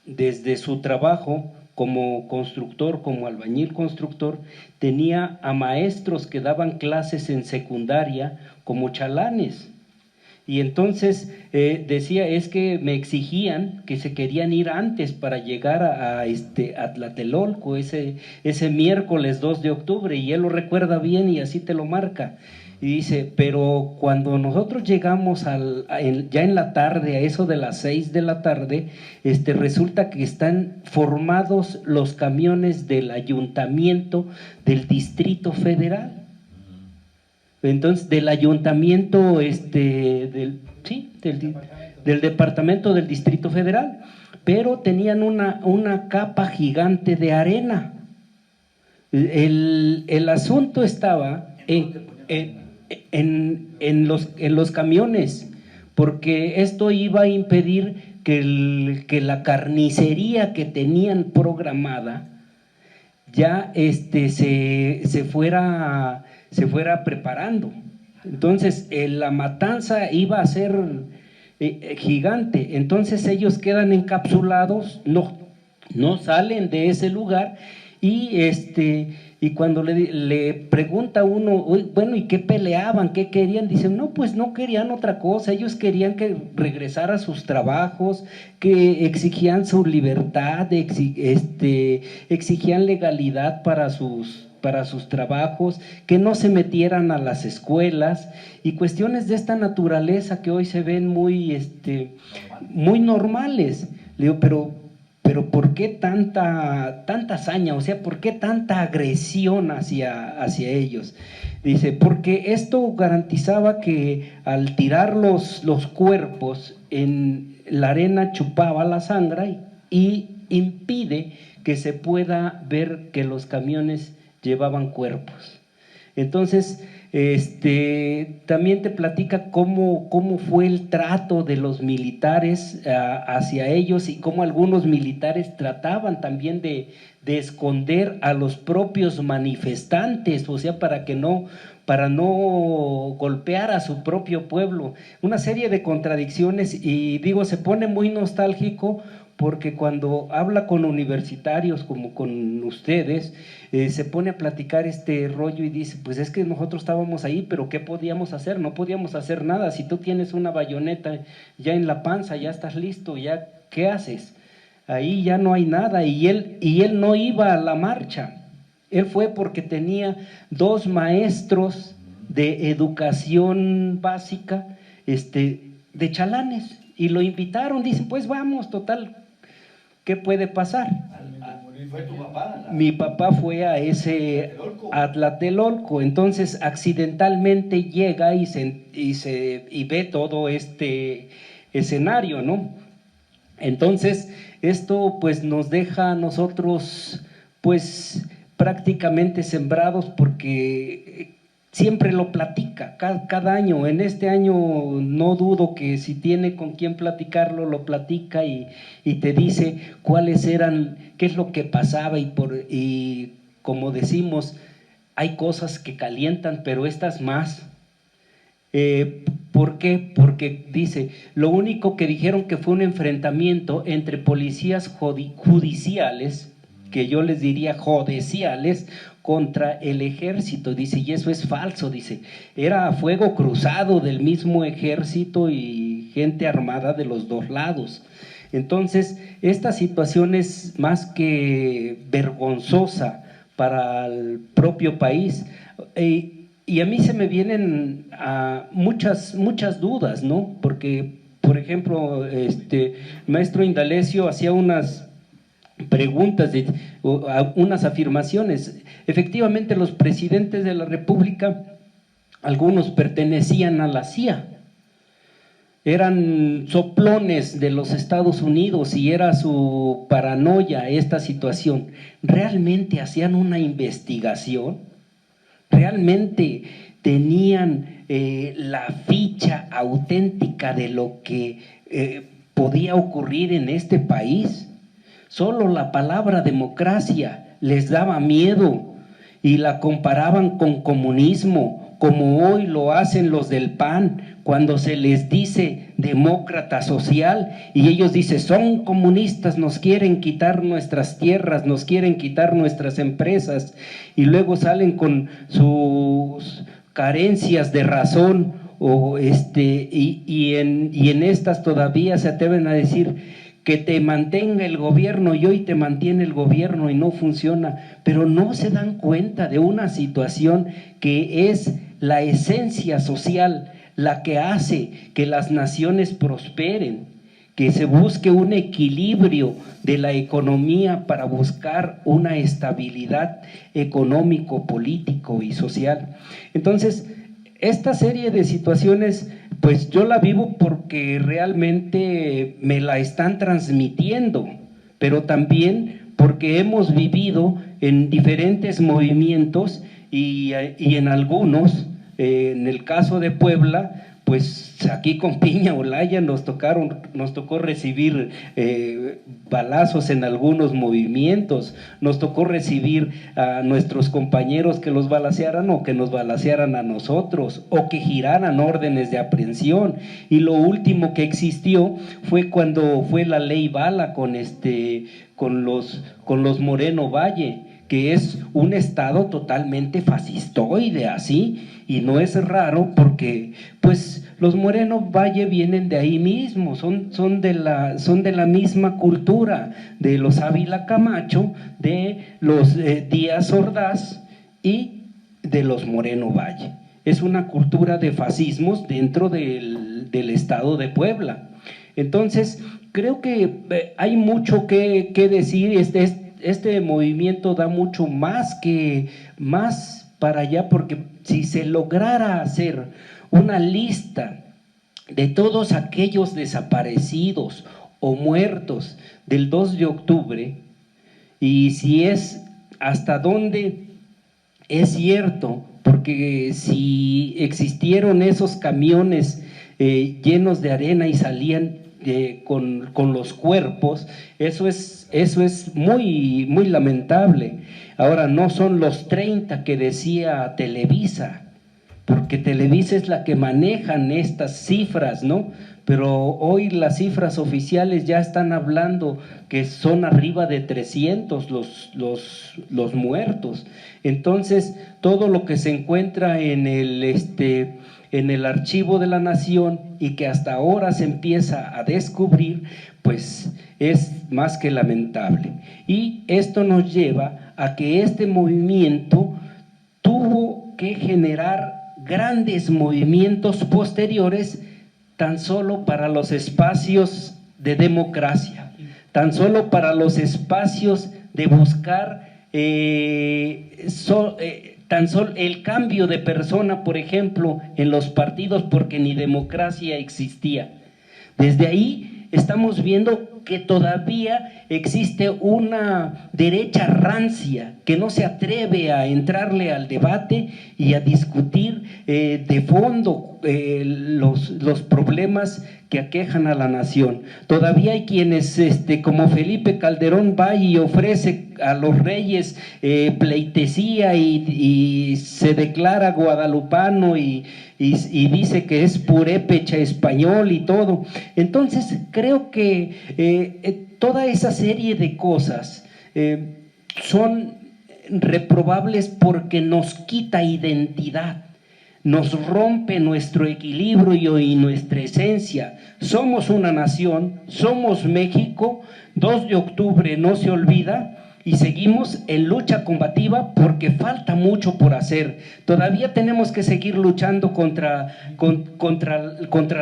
desde su trabajo como constructor, como albañil constructor, tenía a maestros que daban clases en secundaria como chalanes. Y entonces decía, es que me exigían que se querían ir antes para llegar a Tlatelolco ese miércoles 2 de octubre, y él lo recuerda bien y así te lo marca. Y dice, pero cuando nosotros llegamos ya en la tarde, a eso de las 6 de la tarde, resulta que están formados los camiones del ayuntamiento del Distrito Federal. Entonces, del ayuntamiento, del departamento del Distrito Federal, pero tenían una capa gigante de arena. El asunto estaba en los camiones, porque esto iba a impedir que la carnicería que tenían programada ya se fuera preparando. Entonces la matanza iba a ser gigante. Entonces ellos quedan encapsulados, no salen de ese lugar, y cuando le pregunta uno, bueno, ¿y qué peleaban? ¿Qué querían? Dicen, no, pues no querían otra cosa, ellos querían que regresara a sus trabajos, que exigían su libertad, exigían legalidad para sus trabajos, que no se metieran a las escuelas, y cuestiones de esta naturaleza que hoy se ven muy normales. Le digo, pero pero ¿por qué tanta hazaña? O sea, ¿por qué tanta agresión hacia ellos? Dice, porque esto garantizaba que al tirar los cuerpos en la arena chupaba la sangre y impide que se pueda ver que los camiones llevaban cuerpos. Entonces, también te platica cómo fue el trato de los militares hacia ellos y cómo algunos militares trataban también de esconder a los propios manifestantes, o sea, para no golpear a su propio pueblo. Una serie de contradicciones, y digo, se pone muy nostálgico porque cuando habla con universitarios como con ustedes, se pone a platicar este rollo y dice, pues es que nosotros estábamos ahí, pero ¿qué podíamos hacer? No podíamos hacer nada. Si tú tienes una bayoneta ya en la panza, ya estás listo, ya ¿qué haces? Ahí ya no hay nada. Y él no iba a la marcha. Él fue porque tenía 2 maestros de educación básica de chalanes, y lo invitaron. Dicen, pues vamos, total, ¿qué puede pasar? ¿Fue tu papá? Mi papá fue a ese Tlatelolco. Entonces accidentalmente llega y ve todo este escenario, ¿no? Entonces esto pues nos deja a nosotros pues prácticamente sembrados, porque siempre lo platica, cada año. En este año no dudo que si tiene con quién platicarlo, lo platica y te dice cuáles eran, qué es lo que pasaba, y como decimos, hay cosas que calientan, pero estas más. ¿Por qué? Porque dice, lo único que dijeron que fue un enfrentamiento entre policías judiciales, que yo les diría judiciales, contra el ejército. Dice, y eso es falso. Dice, era fuego cruzado del mismo ejército y gente armada de los 2 lados. Entonces, esta situación es más que vergonzosa para el propio país. Y a mí se me vienen muchas dudas, ¿no? Porque, por ejemplo, maestro Indalecio hacía unas preguntas, unas afirmaciones. Efectivamente, los presidentes de la República, algunos pertenecían a la CIA, eran soplones de los Estados Unidos y era su paranoia esta situación. ¿Realmente hacían una investigación? ¿Realmente tenían la ficha auténtica de lo que podía ocurrir en este país? Solo la palabra democracia les daba miedo y la comparaban con comunismo, como hoy lo hacen los del PAN, cuando se les dice demócrata social y ellos dicen, son comunistas, nos quieren quitar nuestras tierras, nos quieren quitar nuestras empresas, y luego salen con sus carencias de razón, y en estas todavía se atreven a decir que te mantenga el gobierno, y hoy te mantiene el gobierno y no funciona, pero no se dan cuenta de una situación que es la esencia social, la que hace que las naciones prosperen, que se busque un equilibrio de la economía para buscar una estabilidad económico, político y social. Entonces, esta serie de situaciones, pues yo la vivo porque realmente me la están transmitiendo, pero también porque hemos vivido en diferentes movimientos y en algunos, en el caso de Puebla, pues aquí con Piña Olaya nos tocó recibir balazos en algunos movimientos, nos tocó recibir a nuestros compañeros que los balacearan o que nos balacearan a nosotros o que giraran órdenes de aprehensión. Y lo último que existió fue cuando fue la ley Bala con los Moreno Valle, que es un estado totalmente fascistoide, así, y no es raro porque pues los Moreno Valle vienen de ahí mismo, son de la misma cultura de los Ávila Camacho, de los Díaz Ordaz y de los Moreno Valle. Es una cultura de fascismos dentro del estado de Puebla. Entonces, creo que hay mucho que decir. Este movimiento da mucho más para allá, porque si se lograra hacer una lista de todos aquellos desaparecidos o muertos del 2 de octubre, y si es hasta dónde es cierto, porque si existieron esos camiones llenos de arena y salían con los cuerpos, eso es muy, muy lamentable. Ahora, no son los 30 que decía Televisa, porque Televisa es la que manejan estas cifras, ¿no? Pero hoy las cifras oficiales ya están hablando que son arriba de 300 los muertos. Entonces, todo lo que se encuentra en el archivo de la Nación y que hasta ahora se empieza a descubrir, pues es más que lamentable. Y esto nos lleva a que este movimiento tuvo que generar grandes movimientos posteriores tan solo para los espacios de democracia, tan solo para los espacios de buscar tan solo el cambio de persona, por ejemplo, en los partidos, porque ni democracia existía. Desde ahí estamos viendo que todavía existe una derecha rancia que no se atreve a entrarle al debate y a discutir de fondo los problemas que aquejan a la nación. Todavía hay quienes, como Felipe Calderón, va y ofrece a los reyes pleitesía y se declara guadalupano y dice que es purépecha español y todo. Entonces creo que toda esa serie de cosas son reprobables porque nos quita identidad, nos rompe nuestro equilibrio y nuestra esencia. Somos una nación, somos México, 2 de octubre no se olvida, y seguimos en lucha combativa porque falta mucho por hacer. Todavía tenemos que seguir luchando contra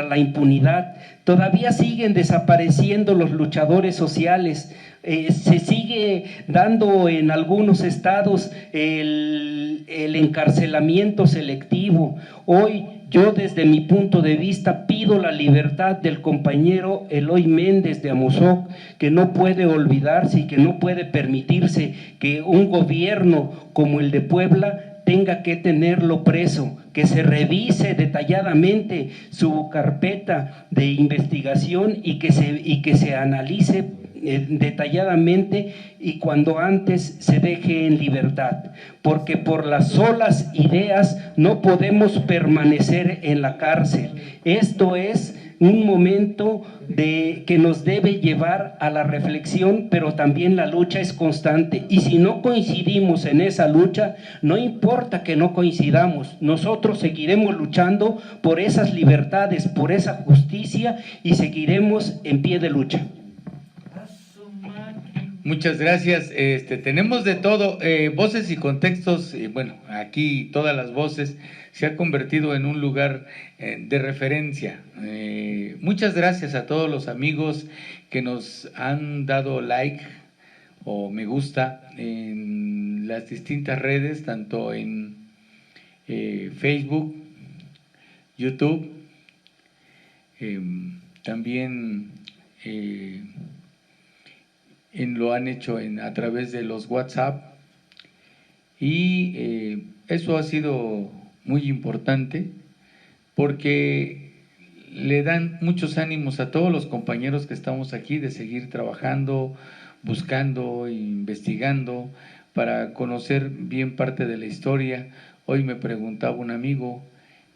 la impunidad. Todavía siguen desapareciendo los luchadores sociales. Se sigue dando en algunos estados el encarcelamiento selectivo. Hoy yo, desde mi punto de vista, pido la libertad del compañero Eloy Méndez de Amozoc, que no puede olvidarse y que no puede permitirse que un gobierno como el de Puebla tenga que tenerlo preso, que se revise detalladamente su carpeta de investigación y que se analice detalladamente y cuando antes se deje en libertad, porque por las solas ideas no podemos permanecer en la cárcel. Esto es un momento que nos debe llevar a la reflexión, pero también la lucha es constante, y si no coincidimos en esa lucha, no importa que no coincidamos, nosotros seguiremos luchando por esas libertades, por esa justicia, y seguiremos en pie de lucha. Muchas gracias. Tenemos de todo, voces y contextos. Bueno, aquí todas las voces se ha convertido en un lugar de referencia. Muchas gracias a todos los amigos que nos han dado like o me gusta en las distintas redes, tanto en Facebook, YouTube, también lo han hecho a través de los WhatsApp, y eso ha sido muy importante porque le dan muchos ánimos a todos los compañeros que estamos aquí de seguir trabajando, buscando, investigando para conocer bien parte de la historia. Hoy me preguntaba un amigo,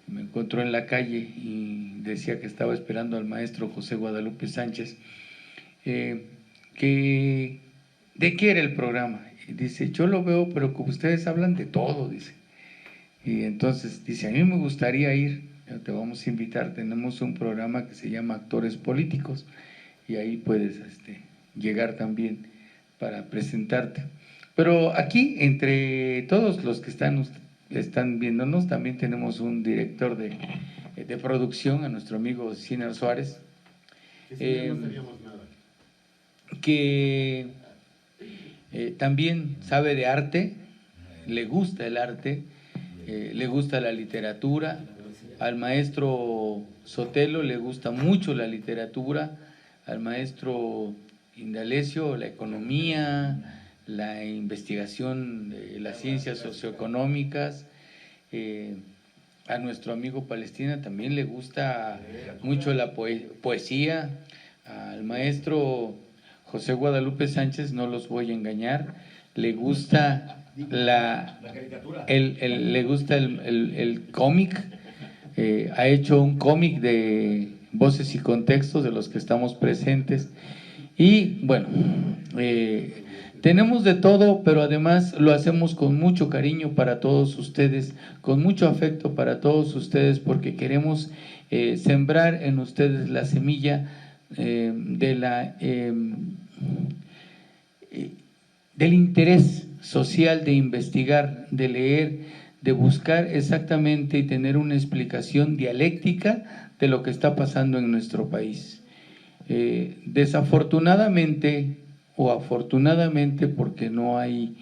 me encontró en la calle y decía que estaba esperando al maestro José Guadalupe Sánchez, que ¿de qué era el programa? Y dice, yo lo veo, pero como ustedes hablan de todo, dice. Y entonces dice, a mí me gustaría ir, te vamos a invitar, tenemos un programa que se llama Actores Políticos, y ahí puedes llegar también para presentarte. Pero aquí, entre todos los que están viéndonos, también tenemos un director de producción, a nuestro amigo Ciner Suárez. No sabíamos nada. que también sabe de arte, le gusta el arte, le gusta la literatura. Al maestro Sotelo le gusta mucho la literatura, al maestro Indalecio la economía, la investigación de las ciencias socioeconómicas. A nuestro amigo Palestina también le gusta mucho la poesía. Al maestro José Guadalupe Sánchez, no los voy a engañar, le gusta le gusta el cómic. Ha hecho un cómic de Voces y Contextos, de los que estamos presentes. Y bueno, tenemos de todo, pero además lo hacemos con mucho cariño para todos ustedes, con mucho afecto para todos ustedes, porque queremos sembrar en ustedes la semilla del interés social, de investigar, de leer, de buscar exactamente y tener una explicación dialéctica de lo que está pasando en nuestro país. Desafortunadamente o afortunadamente, porque no hay,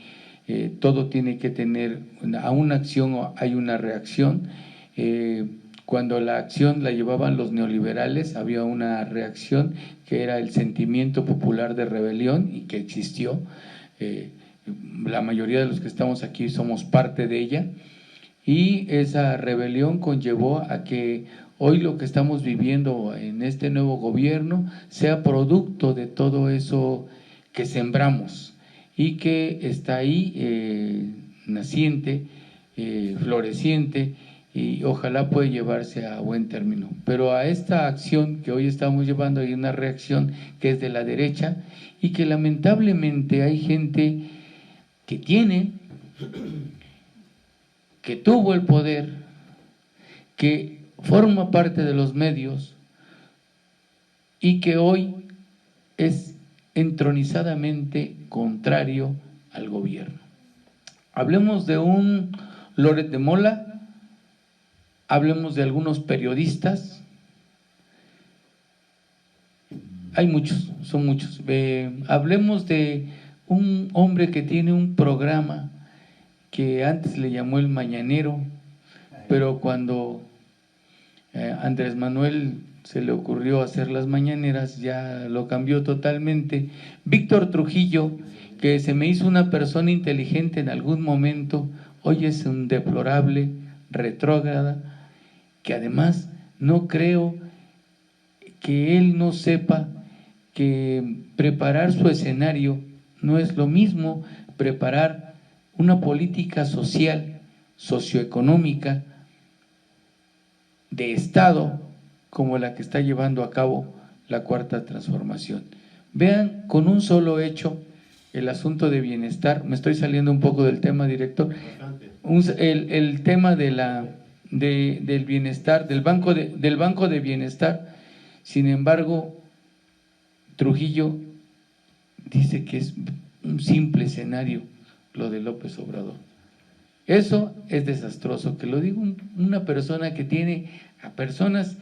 todo tiene que tener, a una acción hay una reacción. Cuando la acción la llevaban los neoliberales, había una reacción que era el sentimiento popular de rebelión y que existió. La mayoría de los que estamos aquí somos parte de ella, y esa rebelión conllevó a que hoy lo que estamos viviendo en este nuevo gobierno sea producto de todo eso que sembramos y que está ahí naciente, floreciente, y ojalá pueda llevarse a buen término. Pero a esta acción que hoy estamos llevando hay una reacción que es de la derecha, y que lamentablemente hay gente que tuvo el poder, que forma parte de los medios y que hoy es entronizadamente contrario al gobierno. Hablemos de un Loret de Mola, hablemos de algunos periodistas, hay muchos, son muchos. Hablemos de un hombre que tiene un programa que antes le llamó El Mañanero, pero cuando Andrés Manuel se le ocurrió hacer las mañaneras, ya lo cambió totalmente. Víctor Trujillo, que se me hizo una persona inteligente en algún momento, hoy es un deplorable, retrógrada, que además no creo que él no sepa que preparar su escenario no es lo mismo preparar una política social, socioeconómica, de Estado, como la que está llevando a cabo la Cuarta Transformación. Vean con un solo hecho el asunto de bienestar. Me estoy saliendo un poco del tema, director. El tema del bienestar, del banco de bienestar. Sin embargo, Trujillo dice que es un simple escenario lo de López Obrador. Eso es desastroso, que lo diga una persona que tiene a personas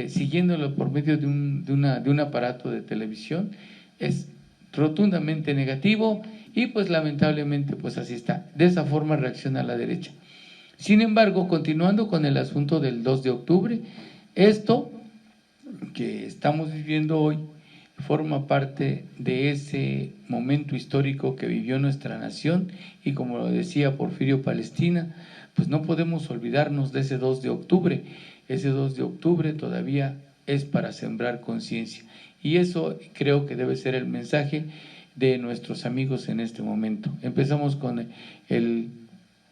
siguiéndolo por medio de un aparato de televisión. Es rotundamente negativo y pues lamentablemente pues así está. De esa forma reacciona la derecha. Sin embargo, continuando con el asunto del 2 de octubre, esto que estamos viviendo hoy forma parte de ese momento histórico que vivió nuestra nación, y como lo decía Porfirio Palestina, pues no podemos olvidarnos de ese 2 de octubre. Ese 2 de octubre todavía es para sembrar conciencia, y eso creo que debe ser el mensaje de nuestros amigos en este momento. Empezamos con el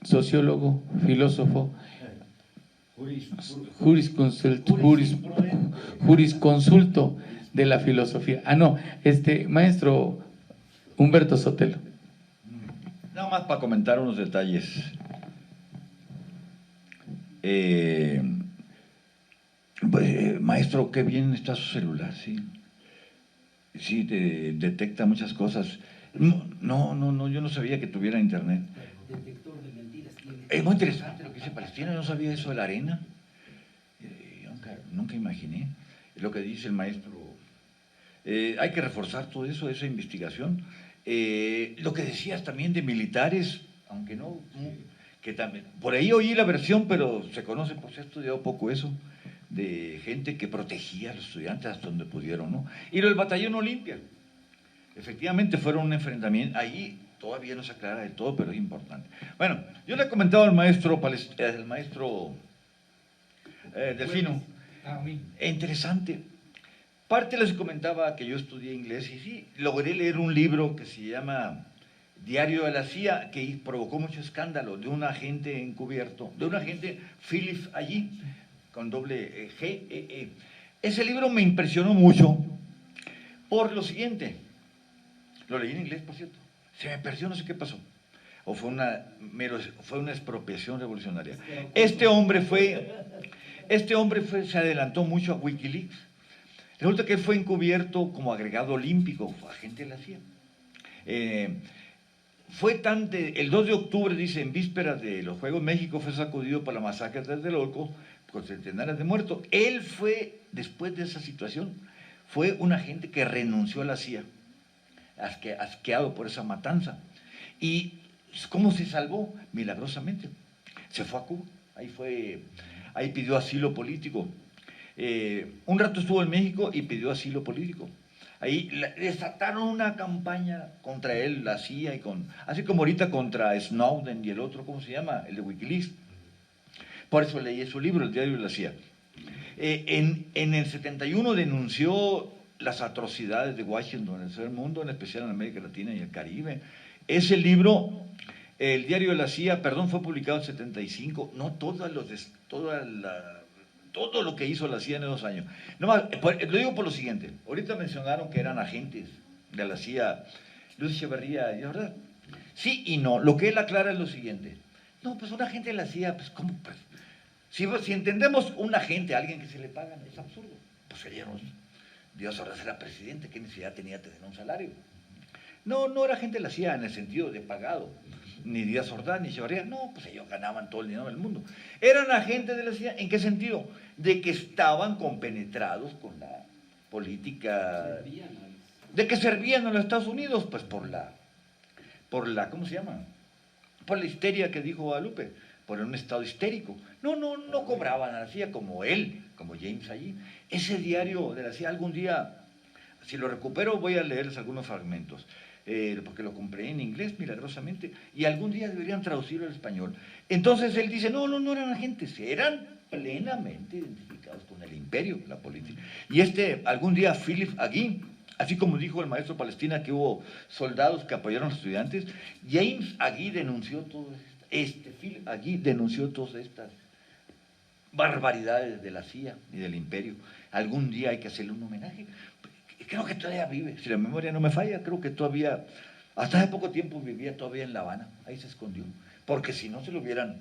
sociólogo, filósofo, jurisconsulto de la filosofía. Maestro Humberto Sotelo. Nada más para comentar unos detalles. Maestro, qué bien está su celular, sí. Sí, detecta muchas cosas. No, yo no sabía que tuviera internet. Detector de mentiras tiene. Es muy interesante lo que dice Palestina, yo no sabía eso de la arena. Nunca imaginé. Lo que dice el maestro Hay que reforzar todo eso, esa investigación. Lo que decías también de militares, aunque no, que también, por ahí oí la versión, pero se conoce, pues he estudiado poco eso, de gente que protegía a los estudiantes hasta donde pudieron, ¿no? Y lo del Batallón Olimpia, efectivamente fueron un enfrentamiento, ahí todavía no se aclara del todo, pero es importante. Bueno, yo le he comentado al maestro Delfino, interesante. Parte les comentaba que yo estudié inglés y sí, logré leer un libro que se llama Diario de la CIA, que provocó mucho escándalo, de un agente encubierto, de un agente Philip allí, con doble G-E-E. Ese libro me impresionó mucho por lo siguiente, lo leí en inglés, por cierto, se me perdió, no sé qué pasó, o fue una expropiación revolucionaria. Este hombre se adelantó mucho a Wikileaks. Resulta que él fue encubierto como agregado olímpico, fue agente de la CIA. El 2 de octubre, dice, en vísperas de los Juegos, México fue sacudido por la masacre de Tlatelolco, con centenares de muertos. Él fue, después de esa situación, fue un agente que renunció a la CIA, asqueado por esa matanza. ¿Y cómo se salvó? Milagrosamente. Se fue a Cuba, ahí pidió asilo político. Un rato estuvo en México y pidió asilo político. Ahí desataron una campaña contra él, la CIA, así como ahorita contra Snowden y el otro, ¿cómo se llama? El de Wikileaks. Por eso leí su libro, El Diario de la CIA. En el 71 denunció las atrocidades de Washington en el mundo, en especial en América Latina y el Caribe. Ese libro, El Diario de la CIA, fue publicado en el 75, no todo lo que hizo la CIA en 2 años. Nomás, lo digo por lo siguiente, ahorita mencionaron que eran agentes de la CIA, Luz Echeverría, ¿verdad? Sí y no, lo que él aclara es lo siguiente, no, pues un agente de la CIA, pues ¿cómo? Pues, si entendemos un agente, alguien que se le pagan, es absurdo, pues Dios ahora será presidente, ¿qué necesidad tenía de tener un salario? No era agente de la CIA en el sentido de pagado, ni Díaz Ordaz, ni Echeverría, no, pues ellos ganaban todo el dinero del mundo. Eran agentes de la CIA, ¿en qué sentido? De que estaban compenetrados con la política, de que servían a los Estados Unidos, pues por la, ¿cómo se llama? Por la histeria que dijo Guadalupe, por un estado histérico. No cobraban a la CIA como él, como James allí. Ese diario de la CIA, algún día, si lo recupero, voy a leerles algunos fragmentos. Porque lo compré en inglés milagrosamente, y algún día deberían traducirlo al español. Entonces él dice, no eran agentes, eran plenamente identificados con el imperio, la política. Y algún día Philip Agui, así como dijo el maestro Palestina que hubo soldados que apoyaron a los estudiantes, James Agui denunció todo esto, Philip Agui denunció todas estas barbaridades de la CIA y del imperio. Algún día hay que hacerle un homenaje. Creo que todavía vive, si la memoria no me falla, creo que todavía, hasta hace poco tiempo vivía todavía en La Habana, ahí se escondió, porque si no se lo hubieran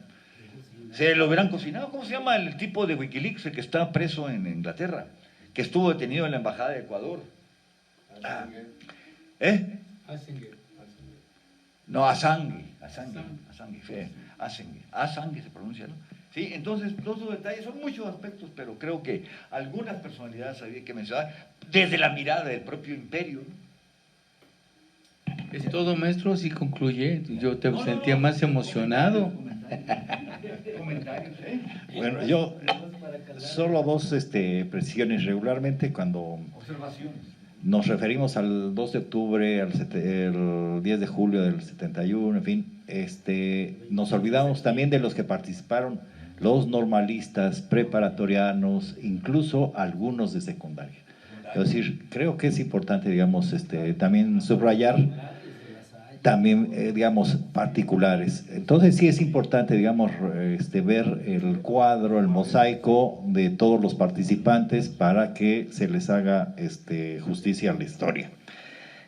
cocinado. ¿Cómo se llama el tipo de Wikileaks, el que está preso en Inglaterra, que estuvo detenido en la embajada de Ecuador? No, Assange se pronuncia, ¿no? Sí, entonces, todos los detalles, son muchos aspectos, pero creo que algunas personalidades había que mencionar desde la mirada del propio imperio, ¿no? Es todo, maestro, sí concluye. Yo te sentía más emocionado. Comentarios, Bueno, yo solo 2 precisiones. Regularmente cuando nos referimos al 2 de octubre, el 10 de julio del 71, en fin, nos olvidamos también de los que participaron, los normalistas, preparatorianos, incluso algunos de secundaria. Es decir, creo que es importante, digamos, también subrayar también, digamos, particulares. Entonces sí es importante, digamos, ver el cuadro, el mosaico de todos los participantes para que se les haga justicia a la historia.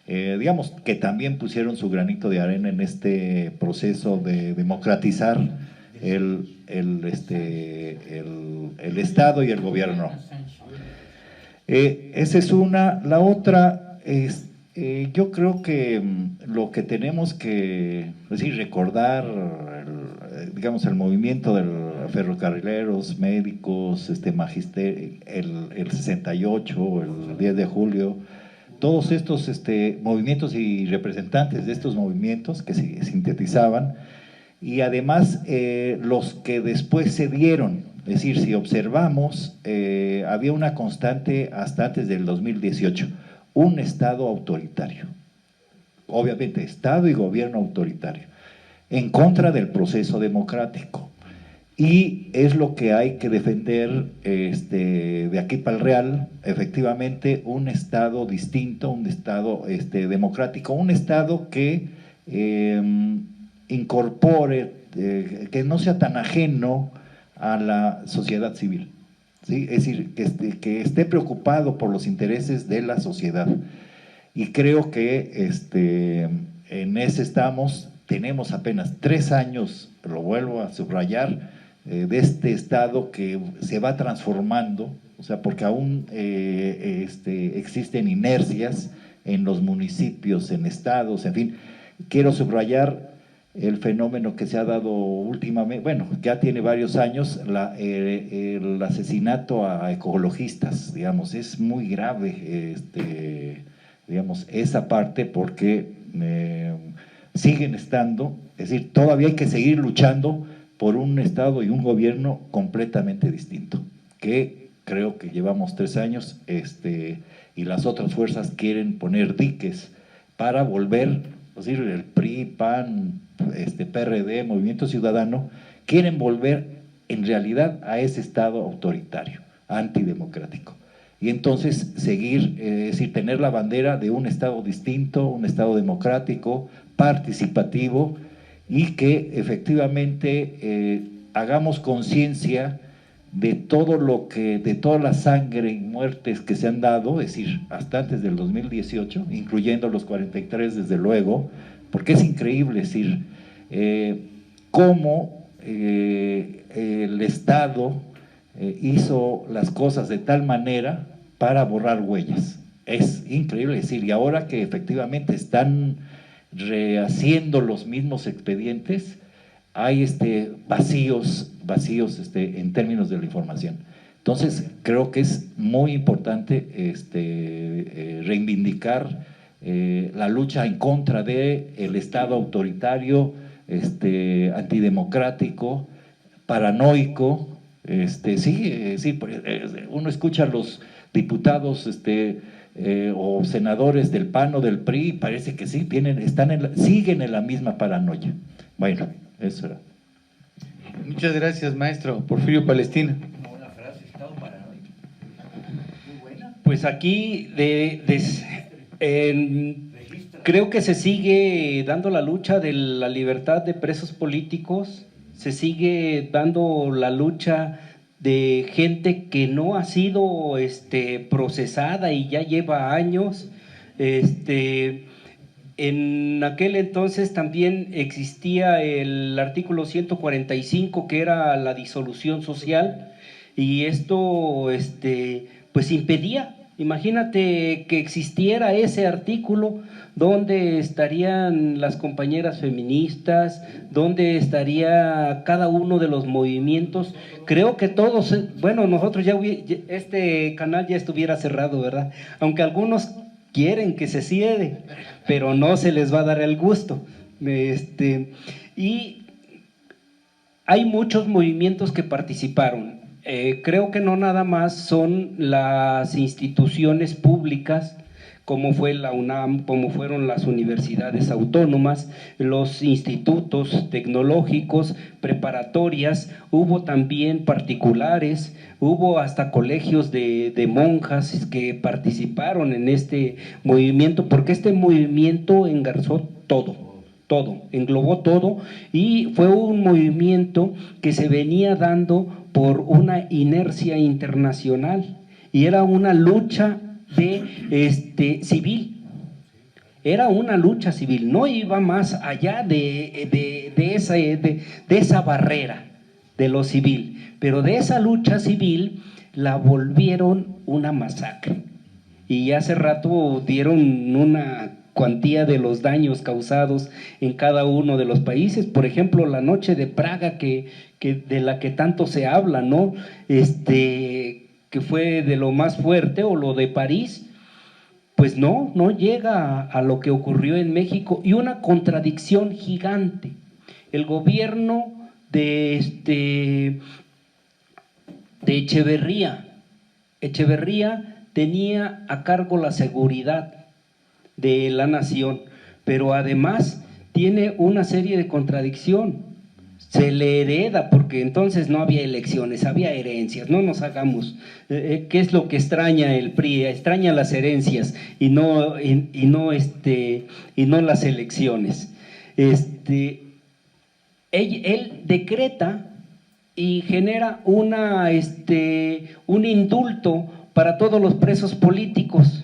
Digamos que también pusieron su granito de arena en este proceso de democratizar el Estado y el gobierno. Esa es una. La otra, yo creo que lo que tenemos que recordar, digamos, el movimiento de ferrocarrileros, médicos, magisterio, el 68, el 10 de julio, todos estos movimientos y representantes de estos movimientos que se sintetizaban, y además los que después se dieron. Es decir, si observamos, había una constante hasta antes del 2018, un Estado autoritario, obviamente Estado y gobierno autoritario, en contra del proceso democrático. Y es lo que hay que defender de aquí para el Real, efectivamente, un Estado distinto, un Estado democrático, un Estado que incorpore, que no sea tan ajeno a la sociedad civil, ¿sí? Es decir, que esté preocupado por los intereses de la sociedad. Y creo que en ese estamos, tenemos apenas 3 años, lo vuelvo a subrayar, de este Estado que se va transformando, o sea, porque aún existen inercias en los municipios, en estados, en fin. Quiero subrayar el fenómeno que se ha dado últimamente, bueno, ya tiene varios años, el asesinato a ecologistas, digamos, es muy grave, digamos, esa parte, porque siguen estando, es decir, todavía hay que seguir luchando por un Estado y un gobierno completamente distinto, que creo que llevamos 3 años, y las otras fuerzas quieren poner diques para volver, es decir, el PRI, PAN, PRD, Movimiento Ciudadano, quieren volver en realidad a ese Estado autoritario, antidemocrático. Y entonces seguir, es decir, tener la bandera de un Estado distinto, un Estado democrático, participativo, y que efectivamente hagamos conciencia de todo lo que, de toda la sangre y muertes que se han dado, es decir, hasta antes del 2018, incluyendo los 43 desde luego, porque es increíble, es decir, cómo el Estado hizo las cosas de tal manera para borrar huellas. Es increíble, es decir, y ahora que efectivamente están rehaciendo los mismos expedientes, hay vacíos en términos de la información. Entonces, creo que es muy importante reivindicar la lucha en contra del Estado autoritario, antidemocrático, paranoico. Sí, uno escucha a los diputados o senadores del PAN o del PRI, parece que sí, siguen en la misma paranoia. Bueno, eso era. Muchas gracias, maestro Porfirio Palestina. Una frase, Estado paranoico. Muy buena. Pues aquí creo que se sigue dando la lucha de la libertad de presos políticos, se sigue dando la lucha de gente que no ha sido procesada y ya lleva años. En aquel entonces también existía el artículo 145, que era la disolución social, y esto pues impedía. Imagínate que existiera ese artículo, ¿dónde estarían las compañeras feministas? ¿Dónde estaría cada uno de los movimientos? Creo que todos, bueno, nosotros este canal ya estuviera cerrado, ¿verdad? Aunque algunos quieren que se cierre, pero no se les va a dar el gusto. Y hay muchos movimientos que participaron. Creo que no nada más son las instituciones públicas, como fue la UNAM, como fueron las universidades autónomas, los institutos tecnológicos, preparatorias, hubo también particulares, hubo hasta colegios de monjas que participaron en este movimiento, porque este movimiento engarzó todo, englobó todo, y fue un movimiento que se venía dando por una inercia internacional, y era una lucha civil. Era una lucha civil, no iba más allá de esa barrera de lo civil, pero de esa lucha civil la volvieron una masacre. Y hace rato dieron una cuantía de los daños causados en cada uno de los países. Por ejemplo, la noche de Praga, de la que tanto se habla, ¿no? Que fue de lo más fuerte, o lo de París, pues no llega a lo que ocurrió en México, y una contradicción gigante. El gobierno de Echeverría tenía a cargo la seguridad de la nación, pero además tiene una serie de contradicciones. Se le hereda, porque entonces no había elecciones, había herencias. No nos hagamos, ¿qué es lo que extraña el PRI? Extraña las herencias y no las elecciones. Él decreta y genera un indulto para todos los presos políticos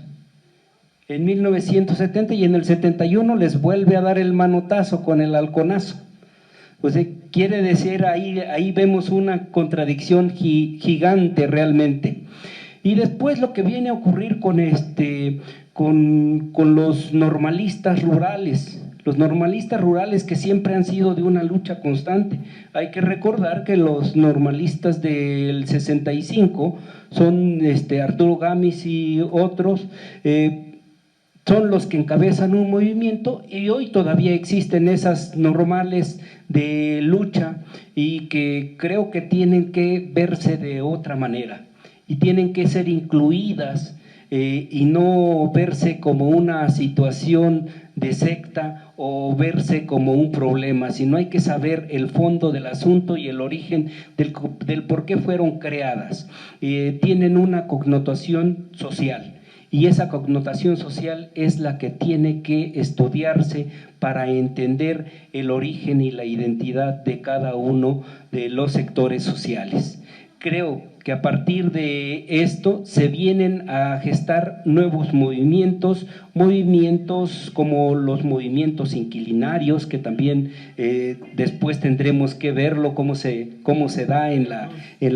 en 1970, y en el 71 les vuelve a dar el manotazo con el halconazo. Pues quiere decir, ahí vemos una contradicción gigante realmente. Y después lo que viene a ocurrir con los normalistas rurales. Los normalistas rurales, que siempre han sido de una lucha constante. Hay que recordar que los normalistas del 65 son Arturo Gámez y otros, son los que encabezan un movimiento, y hoy todavía existen esas normales de lucha, y que creo que tienen que verse de otra manera y tienen que ser incluidas, y no verse como una situación de secta o verse como un problema, sino hay que saber el fondo del asunto y el origen del por qué fueron creadas. Tienen una connotación social, y esa connotación social es la que tiene que estudiarse para entender el origen y la identidad de cada uno de los sectores sociales. Creo que a partir de esto se vienen a gestar nuevos movimientos como los movimientos inquilinarios, que también después tendremos que verlo cómo se da en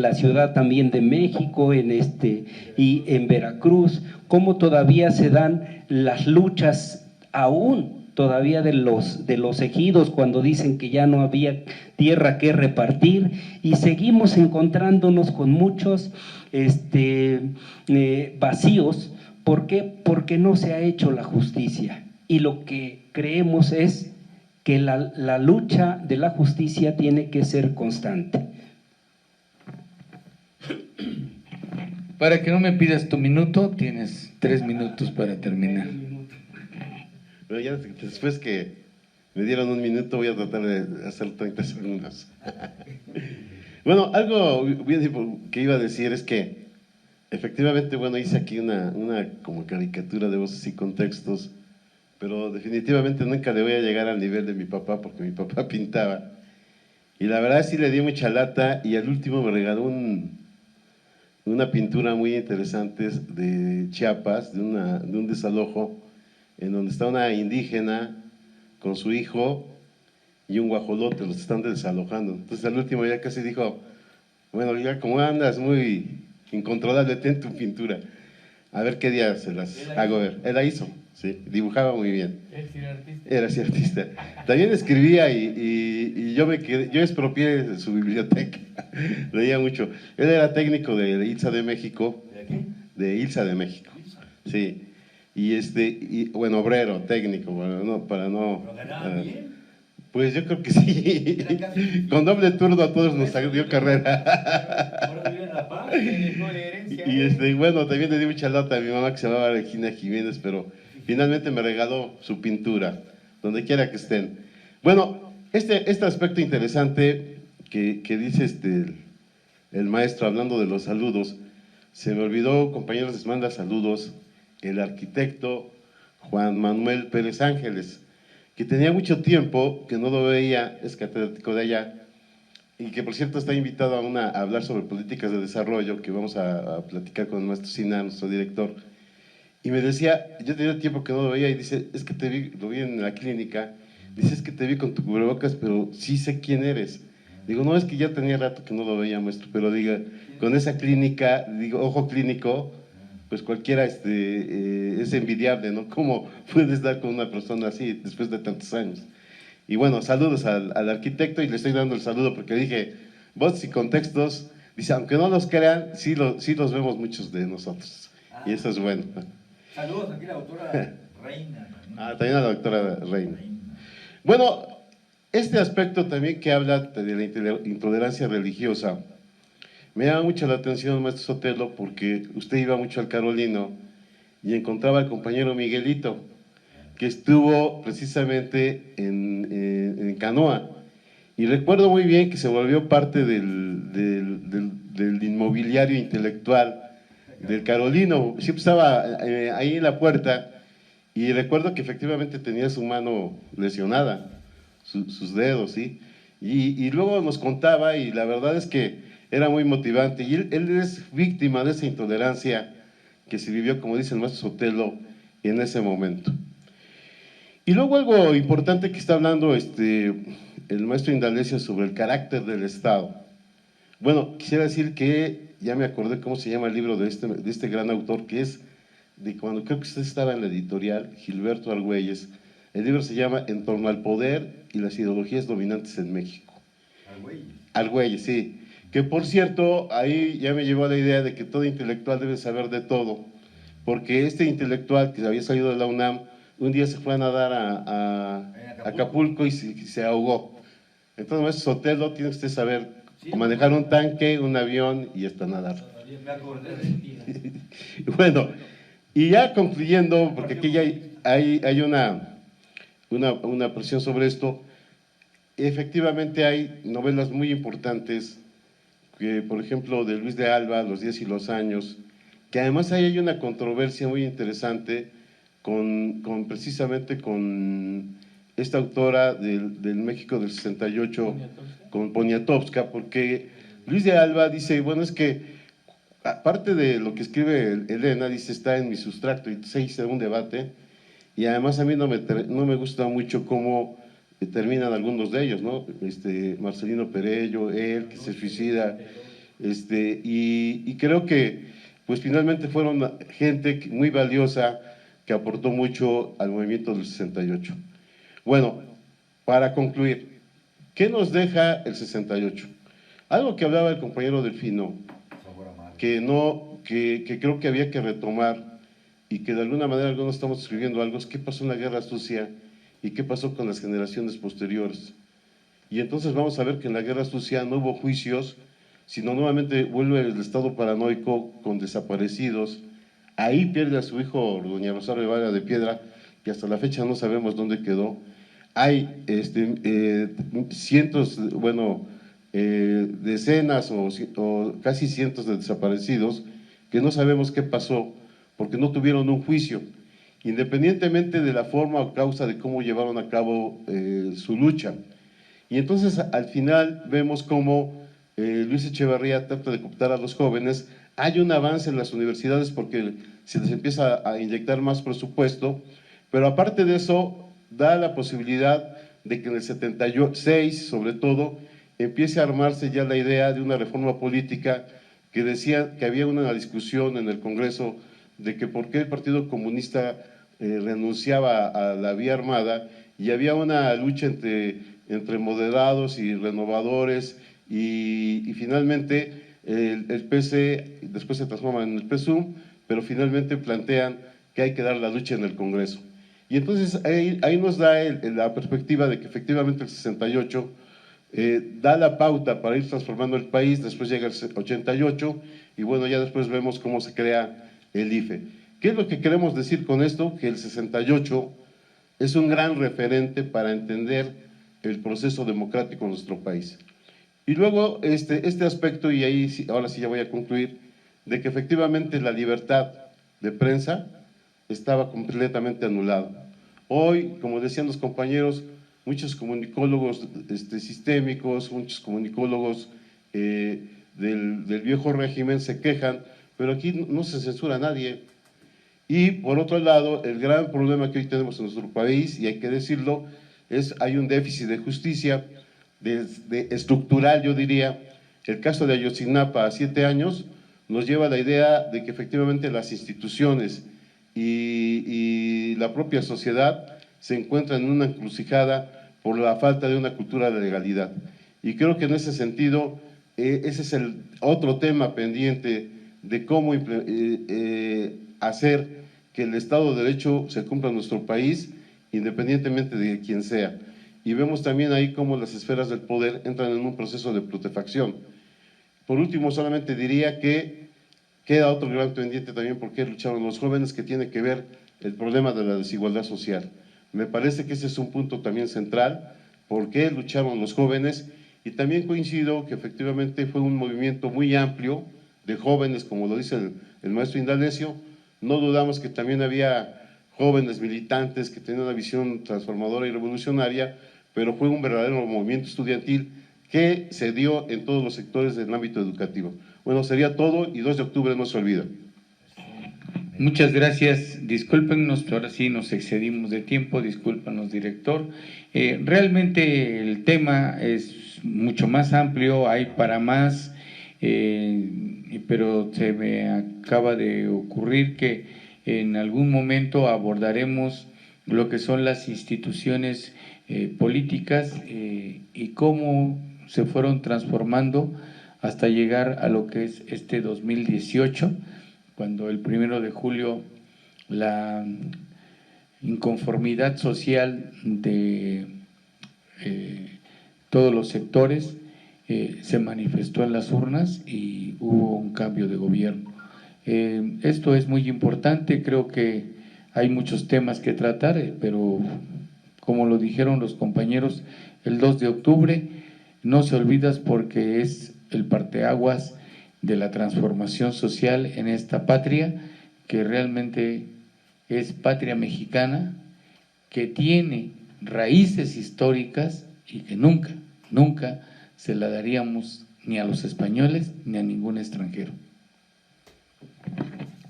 la Ciudad también de México, y en Veracruz, cómo todavía se dan las luchas aún todavía de los ejidos, cuando dicen que ya no había tierra que repartir, y seguimos encontrándonos con muchos vacíos. ¿Por qué? Porque no se ha hecho la justicia, y lo que creemos es que la lucha de la justicia tiene que ser constante. Para que no me pidas tu minuto, tienes 3 minutos para terminar. Pero ya después que me dieron 1 minuto, voy a tratar de hacer 30 segundos. Bueno, algo que iba a decir es que efectivamente, bueno, hice aquí una como caricatura de voces y contextos, pero definitivamente nunca le voy a llegar al nivel de mi papá, porque mi papá pintaba, y la verdad sí le di mucha lata, y al último me regaló una pintura muy interesante de Chiapas, de un desalojo, en donde está una indígena con su hijo y un guajolote, los están desalojando. Entonces al último ya casi dijo, bueno, ya como andas muy incontrolable, ten tu pintura, a ver qué día se las hago ver. Él la hizo, sí, dibujaba muy bien. Era sí artista. También escribía, y yo expropié su biblioteca, leía mucho. Él era técnico de ILSA de México. ¿De qué? De ILSA de México, sí. Y bueno, obrero, técnico, bueno, para no… ¿Pero ganaba bien? Pues yo creo que sí. Con doble turno a todos nos dio carrera. Ahora vive en La Paz, dejó la herencia. Y bueno, también le di mucha lata a mi mamá, que se llamaba Regina Jiménez, pero finalmente me regaló su pintura, donde quiera que estén. Bueno, este aspecto interesante que dice el maestro, hablando de los saludos, se me olvidó, compañeros, les manda saludos el arquitecto Juan Manuel Pérez Ángeles, que tenía mucho tiempo que no lo veía, es catedrático de allá, y que por cierto está invitado a hablar sobre políticas de desarrollo, que vamos a platicar con el maestro Sina, nuestro director. Y me decía, yo tenía tiempo que no lo veía, y dice, es que lo vi en la clínica, dice, es que te vi con tu cubrebocas, pero sí sé quién eres. Digo, no, es que ya tenía rato que no lo veía, maestro, pero diga, con esa clínica, digo, ojo clínico, pues cualquiera es envidiable, ¿no? ¿Cómo puedes dar con una persona así después de tantos años? Y bueno, saludos al arquitecto, y le estoy dando el saludo porque dije, voces y contextos, dice, aunque no los crean, sí los vemos muchos de nosotros, y eso es bueno. Saludos aquí a la doctora Reina. También a la doctora Reina. Bueno, este aspecto también que habla de la intolerancia religiosa, me llama mucho la atención, maestro Sotelo, porque usted iba mucho al Carolino y encontraba al compañero Miguelito, que estuvo precisamente en Canoa. Y recuerdo muy bien que se volvió parte del inmobiliario intelectual del Carolino. Siempre estaba ahí en la puerta y recuerdo que efectivamente tenía su mano lesionada, sus dedos, ¿sí? Y luego nos contaba y la verdad es que era muy motivante. Y él es víctima de esa intolerancia que se vivió, como dice el maestro Sotelo, en ese momento. Y luego algo importante que está hablando el maestro Indalecio sobre el carácter del Estado. Bueno, quisiera decir que ya me acordé cómo se llama el libro de este gran autor, que es de cuando creo que usted estaba en la editorial, Gilberto Argüelles. El libro se llama En torno al poder y las ideologías dominantes en México. Argüelles, sí. Que por cierto, ahí ya me llevó a la idea de que todo intelectual debe saber de todo, porque este intelectual que había salido de la UNAM, un día se fue a nadar a Acapulco y se ahogó. Entonces, maestro Sotelo, tiene usted saber manejar un tanque, un avión y hasta nadar. Me acordé de ti. Bueno, y ya concluyendo, porque aquí ya hay una presión sobre esto, efectivamente hay novelas muy importantes, que, por ejemplo, de Luis de Alba, Los días y los años, que además ahí hay una controversia muy interesante precisamente con esta autora del México del 68, con Poniatowska, porque Luis de Alba dice, bueno, es que aparte de lo que escribe Elena, dice, está en mi sustracto, y se hizo un debate, y además a mí no me gusta mucho cómo terminan algunos de ellos, ¿no? Marcelino Perello, él que se suicida, y creo que pues finalmente fueron gente muy valiosa que aportó mucho al movimiento del 68. Bueno, para concluir, ¿qué nos deja el 68? Algo que hablaba el compañero Delfino, que creo que había que retomar y que de alguna manera algunos estamos escribiendo algo, es qué pasó en la Guerra Sucia y qué pasó con las generaciones posteriores. Y entonces vamos a ver que en la Guerra Sucia no hubo juicios, sino nuevamente vuelve el estado paranoico con desaparecidos. Ahí pierde a su hijo doña Rosario Vaga de Piedra, que hasta la fecha no sabemos dónde quedó. Hay cientos, decenas o casi cientos de desaparecidos que no sabemos qué pasó porque no tuvieron un juicio, independientemente de la forma o causa de cómo llevaron a cabo su lucha. Y entonces al final vemos cómo Luis Echeverría trata de cooptar a los jóvenes. Hay un avance en las universidades porque se les empieza a inyectar más presupuesto, pero aparte de eso da la posibilidad de que en el 76, sobre todo, empiece a armarse ya la idea de una reforma política que decía que había una discusión en el Congreso de que por qué el Partido Comunista renunciaba a la vía armada, y había una lucha entre moderados y renovadores, y finalmente el PC después se transforma en el PSUM, pero finalmente plantean que hay que dar la lucha en el Congreso. Y entonces ahí nos da la perspectiva de que efectivamente el 68 da la pauta para ir transformando el país. Después llega el 88 y bueno, ya después vemos cómo se crea el IFE. ¿Qué es lo que queremos decir con esto? Que el 68 es un gran referente para entender el proceso democrático en nuestro país. Y luego este aspecto, y ahí ahora sí ya voy a concluir, de que efectivamente la libertad de prensa estaba completamente anulada. Hoy, como decían los compañeros, muchos comunicólogos sistémicos, muchos comunicólogos del viejo régimen se quejan, pero aquí no se censura a nadie. Y por otro lado, el gran problema que hoy tenemos en nuestro país, y hay que decirlo, hay un déficit de justicia, estructural, yo diría. El caso de Ayotzinapa a 7 años nos lleva a la idea de que efectivamente las instituciones y la propia sociedad se encuentran en una encrucijada por la falta de una cultura de legalidad. Y creo que en ese sentido, ese es el otro tema pendiente de cómo hacer que el Estado de Derecho se cumpla en nuestro país, independientemente de quién sea. Y vemos también ahí cómo las esferas del poder entran en un proceso de putrefacción. Por último, solamente diría que queda otro gran pendiente también, porque lucharon los jóvenes, que tiene que ver el problema de la desigualdad social. Me parece que ese es un punto también central, por qué lucharon los jóvenes, y también coincido que efectivamente fue un movimiento muy amplio de jóvenes, como lo dice el maestro Indalecio. No dudamos que también había jóvenes militantes que tenían una visión transformadora y revolucionaria, pero fue un verdadero movimiento estudiantil que se dio en todos los sectores del ámbito educativo. Bueno, sería todo, y 2 de octubre no se olvida. Muchas gracias. Discúlpenos, ahora sí nos excedimos de tiempo, discúlpanos, director. Realmente el tema es mucho más amplio, hay para más, pero se me acaba de ocurrir que en algún momento abordaremos lo que son las instituciones políticas y cómo se fueron transformando hasta llegar a lo que es este 2018, cuando el 1 de julio la inconformidad social de todos los sectores se manifestó en las urnas y hubo un cambio de gobierno. Esto es muy importante, creo que hay muchos temas que tratar, pero como lo dijeron los compañeros, el 2 de octubre no se olvidas, porque es el parteaguas de la transformación social en esta patria, que realmente es patria mexicana, que tiene raíces históricas y que nunca, nunca se la daríamos ni a los españoles ni a ningún extranjero.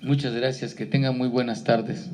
Muchas gracias, que tengan muy buenas tardes.